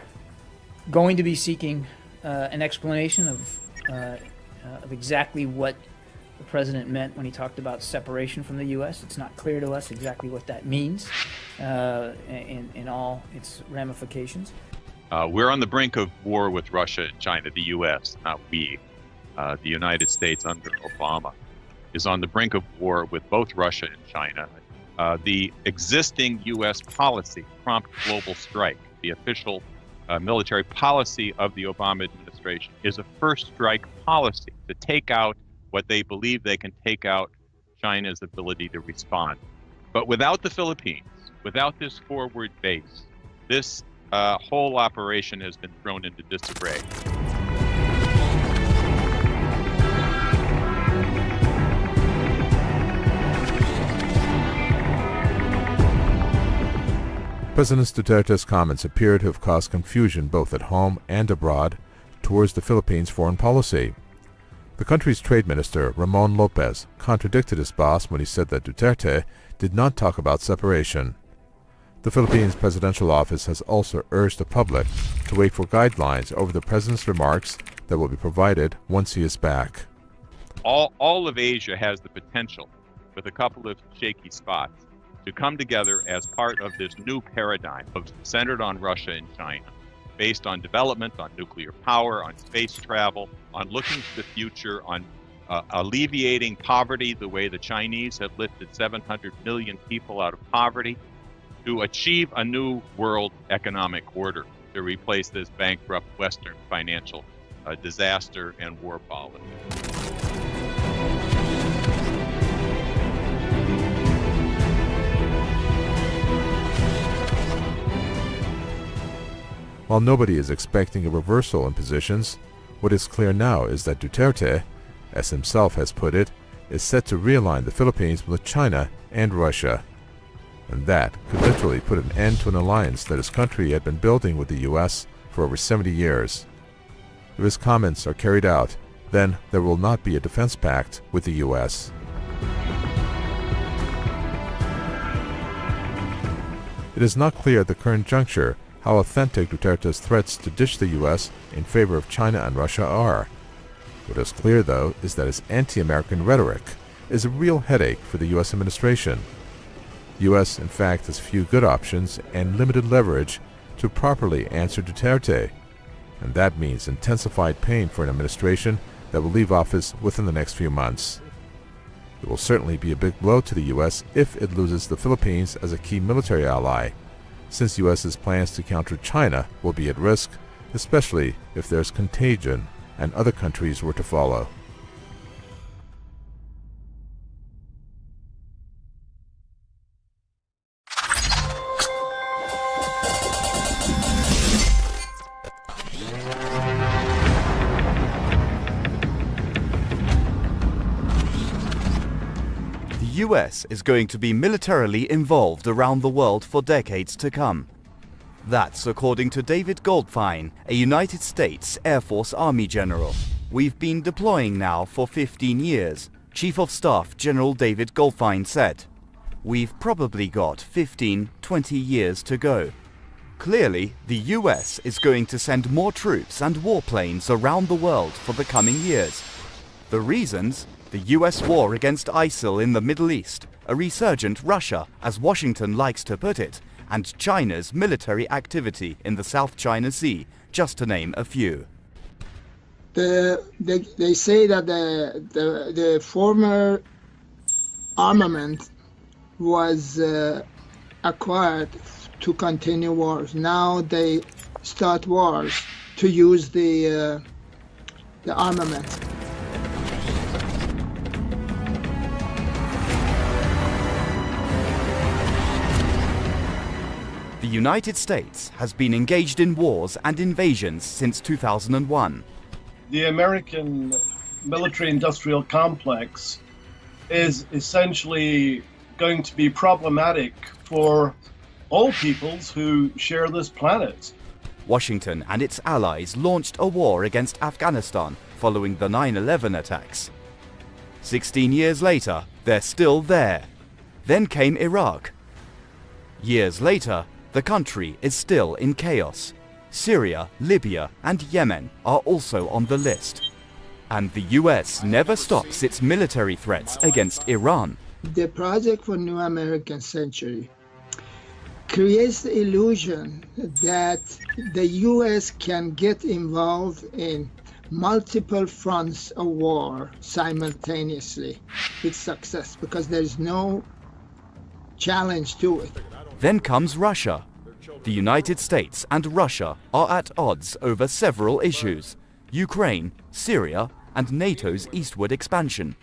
S14: going to be seeking an explanation of exactly what the president meant when he talked about separation from the U.S. It's not clear to us exactly what that means in all its ramifications.
S15: We're on the brink of war with Russia and China. The U.S., not we. The United States under Obama is on the brink of war with both Russia and China. The existing U.S. policy, prompt global strike, the official military policy of the Obama administration, is a first strike policy to take out what they believe they can take out China's ability to respond. But without the Philippines, without this forward base, this whole operation has been thrown into disarray.
S13: President Duterte's comments appear to have caused confusion both at home and abroad towards the Philippines' foreign policy. The country's trade minister, Ramon Lopez, contradicted his boss when he said that Duterte did not talk about separation. The Philippines Presidential Office has also urged the public to wait for guidelines over the president's remarks that will be provided once he is back.
S15: All of Asia has the potential, with a couple of shaky spots, to come together as part of this new paradigm centered on Russia and China, based on development, on nuclear power, on space travel, on looking to the future, on alleviating poverty the way the Chinese have lifted 700 million people out of poverty, to achieve a new world economic order to replace this bankrupt Western financial disaster and war policy.
S13: While nobody is expecting a reversal in positions, what is clear now is that Duterte, as himself has put it, is set to realign the Philippines with China and Russia. And that could literally put an end to an alliance that his country had been building with the U.S. for over 70 years. If his comments are carried out, then there will not be a defense pact with the U.S. It is not clear at the current juncture how authentic Duterte's threats to ditch the U.S. in favor of China and Russia are. What is clear, though, is that his anti-American rhetoric is a real headache for the U.S. administration. The U.S., in fact, has few good options and limited leverage to properly answer Duterte, and that means intensified pain for an administration that will leave office within the next few months. It will certainly be a big blow to the U.S. if it loses the Philippines as a key military ally, since U.S.'s plans to counter China will be at risk, especially if there's contagion and other countries were to follow.
S16: The US is going to be militarily involved around the world for decades to come. That's according to David Goldfein, a United States Air Force Army general. We've been deploying now for 15 years, Chief of Staff General David Goldfein said. We've probably got 15, 20 years to go. Clearly, the US is going to send more troops and warplanes around the world for the coming years. The reasons? The US war against ISIL in the Middle East, a resurgent Russia, as Washington likes to put it, and China's military activity in the South China Sea, just to name a few.
S17: They say that the former armament was acquired to continue wars. Now they start wars to use the armament.
S16: The United States has been engaged in wars and invasions since 2001.
S18: The American military-industrial complex is essentially going to be problematic for all peoples who share this planet.
S16: Washington and its allies launched a war against Afghanistan following the 9/11 attacks. 16 years later, they're still there. Then came Iraq. Years later, the country is still in chaos. Syria, Libya, and Yemen are also on the list. And the US never stops its military threats against Iran.
S17: The Project for New American Century creates the illusion that the US can get involved in multiple fronts of war simultaneously with success, because there is no challenge to it.
S16: Then comes Russia. The United States and Russia are at odds over several issues: Ukraine, Syria, and NATO's eastward expansion.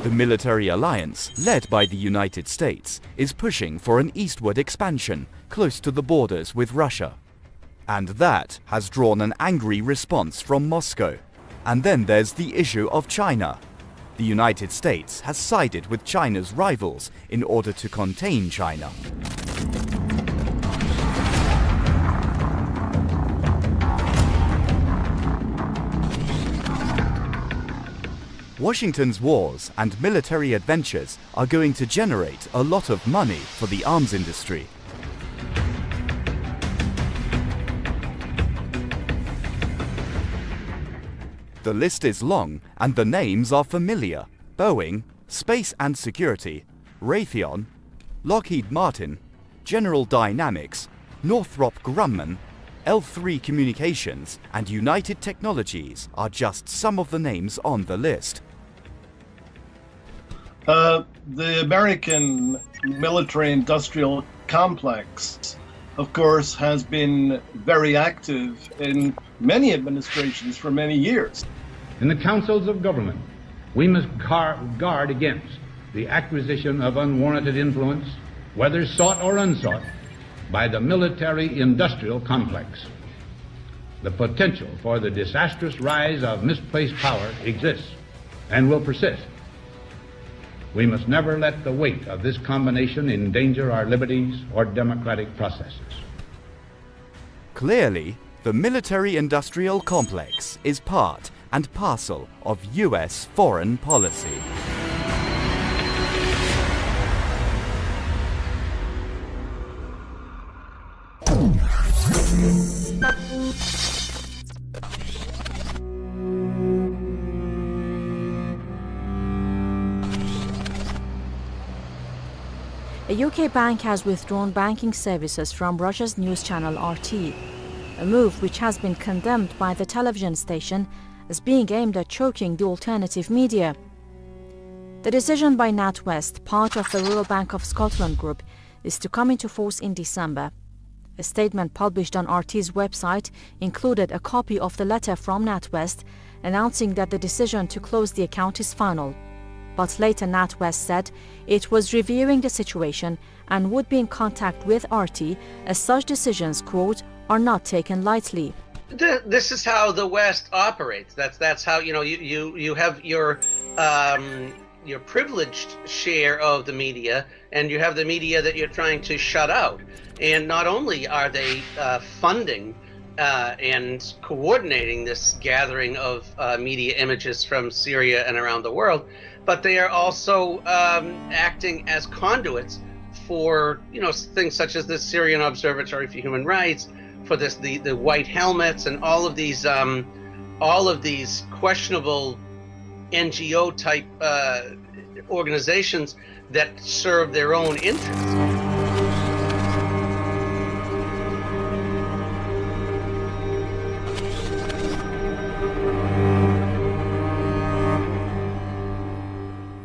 S16: The military alliance, led by the United States, is pushing for an eastward expansion close to the borders with Russia. And that has drawn an angry response from Moscow. And then there's the issue of China. The United States has sided with China's rivals in order to contain China. Washington's wars and military adventures are going to generate a lot of money for the arms industry. The list is long and the names are familiar: Boeing, Space and Security, Raytheon, Lockheed Martin, General Dynamics, Northrop Grumman, L3 Communications, and United Technologies are just some of the names on the list.
S18: The American military-industrial complex, of course, has been very active in many administrations for many years.
S19: In the councils of government, we must guard against the acquisition of unwarranted influence, whether sought or unsought, by the military-industrial complex. The potential for the disastrous rise of misplaced power exists and will persist. We must never let the weight of this combination endanger our liberties or democratic processes.
S16: Clearly, the military-industrial complex is part and parcel of US foreign policy.
S20: A UK bank has withdrawn banking services from Russia's news channel RT, a move which has been condemned by the television station as being aimed at choking the alternative media. The decision by NatWest, part of the Royal Bank of Scotland Group, is to come into force in December. A statement published on RT's website included a copy of the letter from NatWest announcing that the decision to close the account is final. But later NatWest said it was reviewing the situation and would be in contact with RT as such decisions, quote, are not taken lightly.
S21: This is how the West operates. That's how, you know, you have your privileged share of the media, and you have the media that you're trying to shut out. And not only are they funding and coordinating this gathering of media images from Syria and around the world, but they are also acting as conduits for, you know, things such as the Syrian Observatory for Human Rights, for this the white helmets, and all of these questionable NGO type organizations that serve their own interests.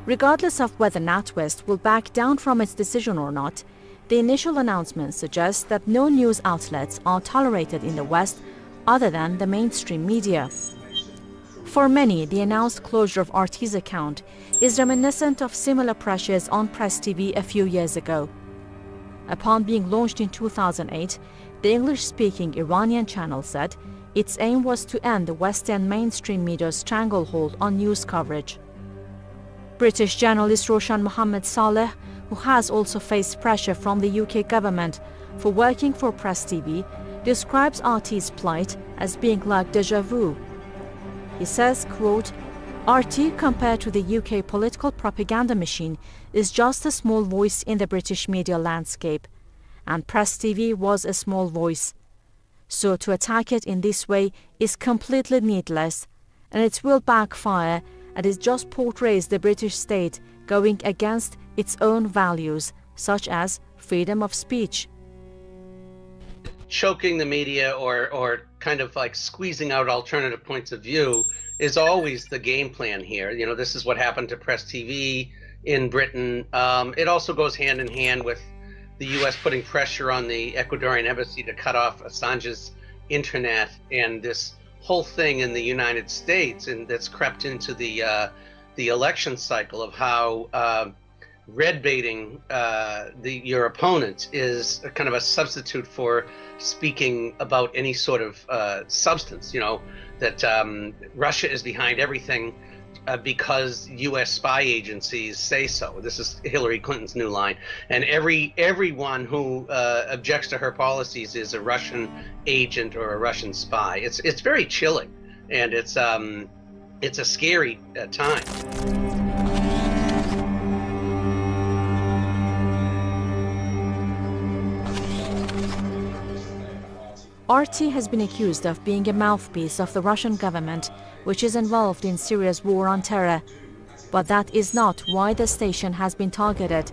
S20: Regardless of whether NatWest will back down from its decision or not, the initial announcement suggests that no news outlets are tolerated in the West other than the mainstream media. For many, the announced closure of RT's account is reminiscent of similar pressures on Press TV a few years ago. Upon being launched in 2008, the English-speaking Iranian channel said its aim was to end the Western mainstream media's stranglehold on news coverage. British journalist Roshan Mohammed Saleh, who has also faced pressure from the UK government for working for Press TV, describes RT's plight as being like déjà vu. He says, quote, RT compared to the UK political propaganda machine is just a small voice in the British media landscape, and Press TV was a small voice. So to attack it in this way is completely needless, and it will backfire, and it just portrays the British state going against its own values, such as freedom of speech.
S21: Choking the media or kind of like squeezing out alternative points of view is always the game plan here. You know, this is what happened to Press TV in Britain. It also goes hand in hand with the U.S. putting pressure on the Ecuadorian embassy to cut off Assange's internet, and this whole thing in the United States, and that's crept into the election cycle of how red baiting your opponent is a kind of a substitute for speaking about any sort of substance. You know, that Russia is behind everything because U.S. spy agencies say so. This is Hillary Clinton's new line, and everyone who objects to her policies is a Russian agent or a Russian spy. It's very chilling, and it's a scary time.
S20: RT has been accused of being a mouthpiece of the Russian government, which is involved in Syria's war on terror. But that is not why the station has been targeted.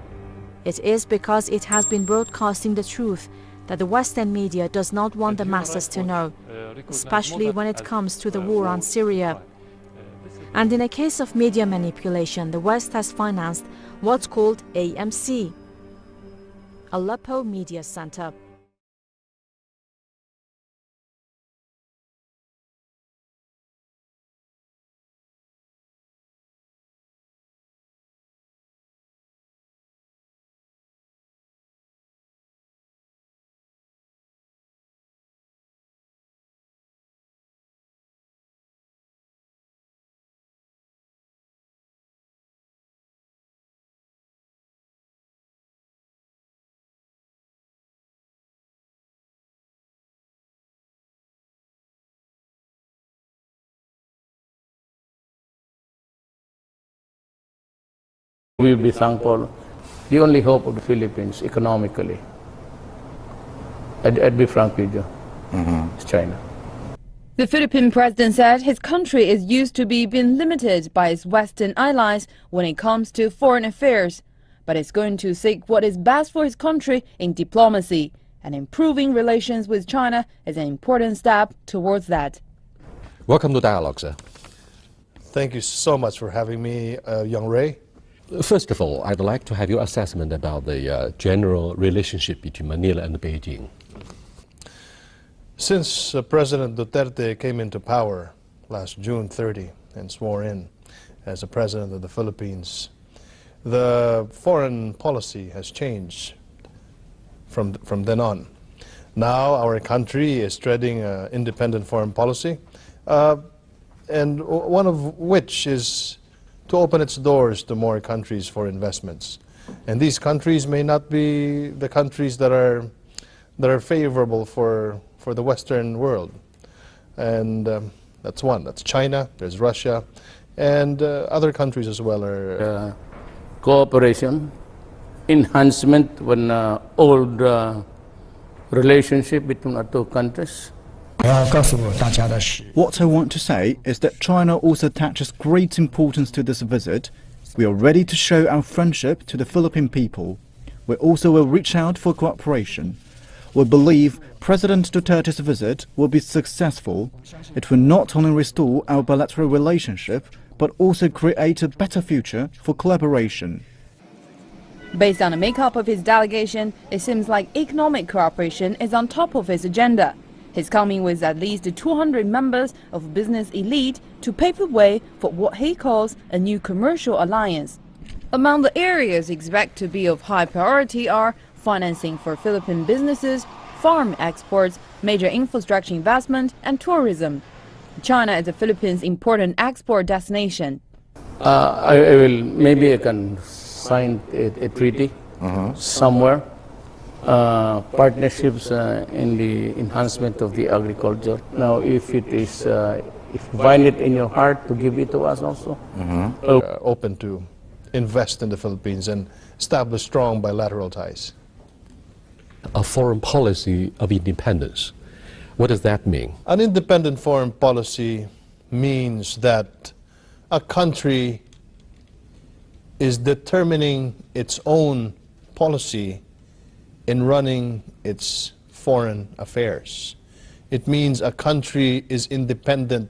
S20: It is because it has been broadcasting the truth that the Western media does not want the masses to know, especially when it comes to the war on Syria. And in a case of media manipulation, the West has financed what's called AMC, Aleppo Media Center.
S3: We will be thankful. The only hope of the Philippines economically, I'd be frank with you, it's China.
S2: The Philippine president said his country is used to being limited by its Western allies when it comes to foreign affairs, but is going to seek what is best for his country in diplomacy, and improving relations with China is an important step towards that.
S1: Welcome to Dialogue, sir.
S5: Thank you so much for having me, Young Ray.
S1: First of all, I'd like to have your assessment about the general relationship between Manila and Beijing.
S5: Since President Duterte came into power last June 30 and swore in as the president of the Philippines, the foreign policy has changed from then on. Now our country is treading an independent foreign policy, and one of which is to open its doors to more countries for investments. And these countries may not be the countries that are favorable for the Western world. And that's one. That's China, there's Russia, and other countries as well are...
S3: Cooperation, enhancement when old relationship between our two countries.
S4: What I want to say is that China also attaches great importance to this visit. We are ready to show our friendship to the Philippine people. We also will reach out for cooperation. We believe President Duterte's visit will be successful. It will not only restore our bilateral relationship, but also create a better future for collaboration.
S2: Based on the makeup of his delegation, it seems like economic cooperation is on top of his agenda. He's coming with at least 200 members of business elite to pave the way for what he calls a new commercial alliance. Among the areas expected to be of high priority are financing for Philippine businesses, farm exports, major infrastructure investment, and tourism. China is the Philippines' important export destination.
S3: Maybe I can sign a treaty somewhere. Partnerships in the enhancement of the agriculture. Now, if it is, if you find it in your heart to give it to us also.
S5: Open to invest in the Philippines and establish strong bilateral ties.
S1: A foreign policy of independence. What does that mean?
S5: An independent foreign policy means that a country is determining its own policy in running its foreign affairs. It means a country is independent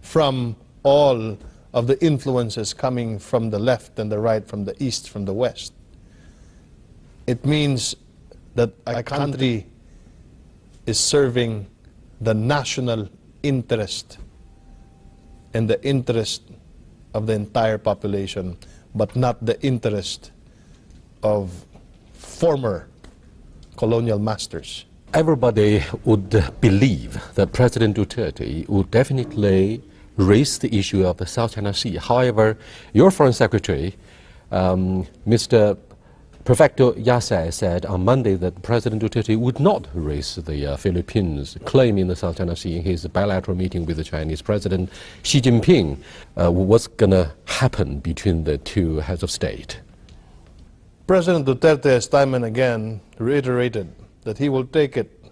S5: from all of the influences coming from the left and the right, from the east, from the west. It means that a country is serving the national interest and the interest of the entire population, but not the interest of former colonial masters.
S1: Everybody would believe that President Duterte would definitely raise the issue of the South China Sea. However, your Foreign Secretary, Mr. Prefecto Yasai, said on Monday that President Duterte would not raise the Philippines' claim in the South China Sea in his bilateral meeting with the Chinese President Xi Jinping. What's going to happen between the two heads of state?
S5: President Duterte has time and again reiterated that he will take it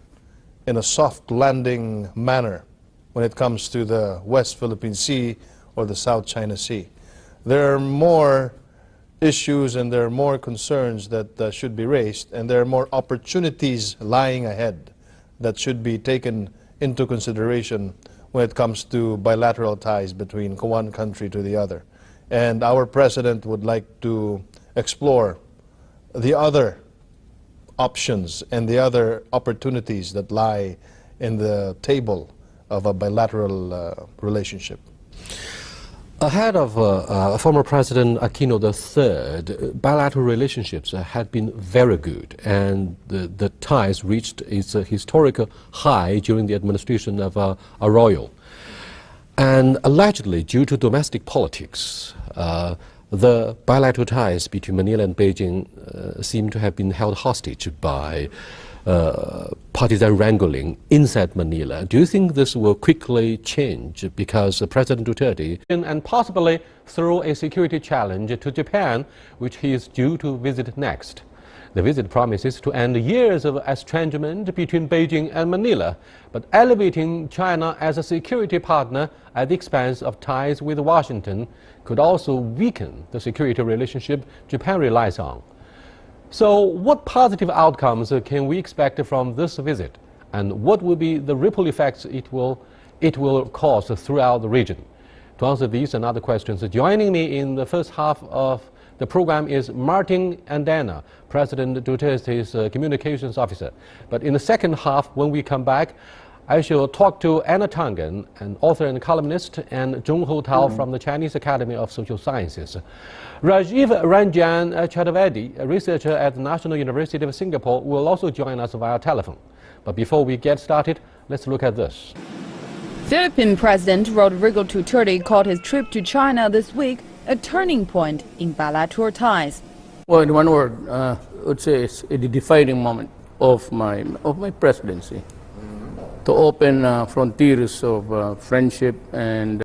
S5: in a soft landing manner when it comes to the West Philippine Sea or the South China Sea. There are more issues and there are more concerns that should be raised, and there are more opportunities lying ahead that should be taken into consideration when it comes to bilateral ties between one country to the other. And our president would like to explore the other options and the other opportunities that lie in the table of a bilateral relationship.
S1: Ahead of former President Aquino III, bilateral relationships had been very good, and the ties reached its historical high during the administration of Arroyo. And allegedly, due to domestic politics, the bilateral ties between Manila and Beijing seem to have been held hostage by partisan wrangling inside Manila. Do you think this will quickly change because President Duterte and possibly throw a security challenge to Japan, which he is due to visit next? The visit promises to end years of estrangement between Beijing and Manila, but elevating China as a security partner at the expense of ties with Washington could also weaken the security relationship Japan relies on. So what positive outcomes can we expect from this visit, and what will be the ripple effects it will cause throughout the region? To answer these and other questions, joining me in the first half of the program is Martin Andanar, President Duterte's communications officer. But in the second half, when we come back, I shall talk to Anna Tangen, an author and columnist, and Zhongho Tao from the Chinese Academy of Social Sciences. Rajiv Ranjan Chaturvedi, a researcher at the National University of Singapore, will also join us via telephone. But before we get started, let's look at this.
S2: Philippine President Rodrigo Duterte called his trip to China this week a turning point in bilateral ties.
S3: Well, in one word, I would say it's a defining moment of my presidency, to open frontiers of friendship and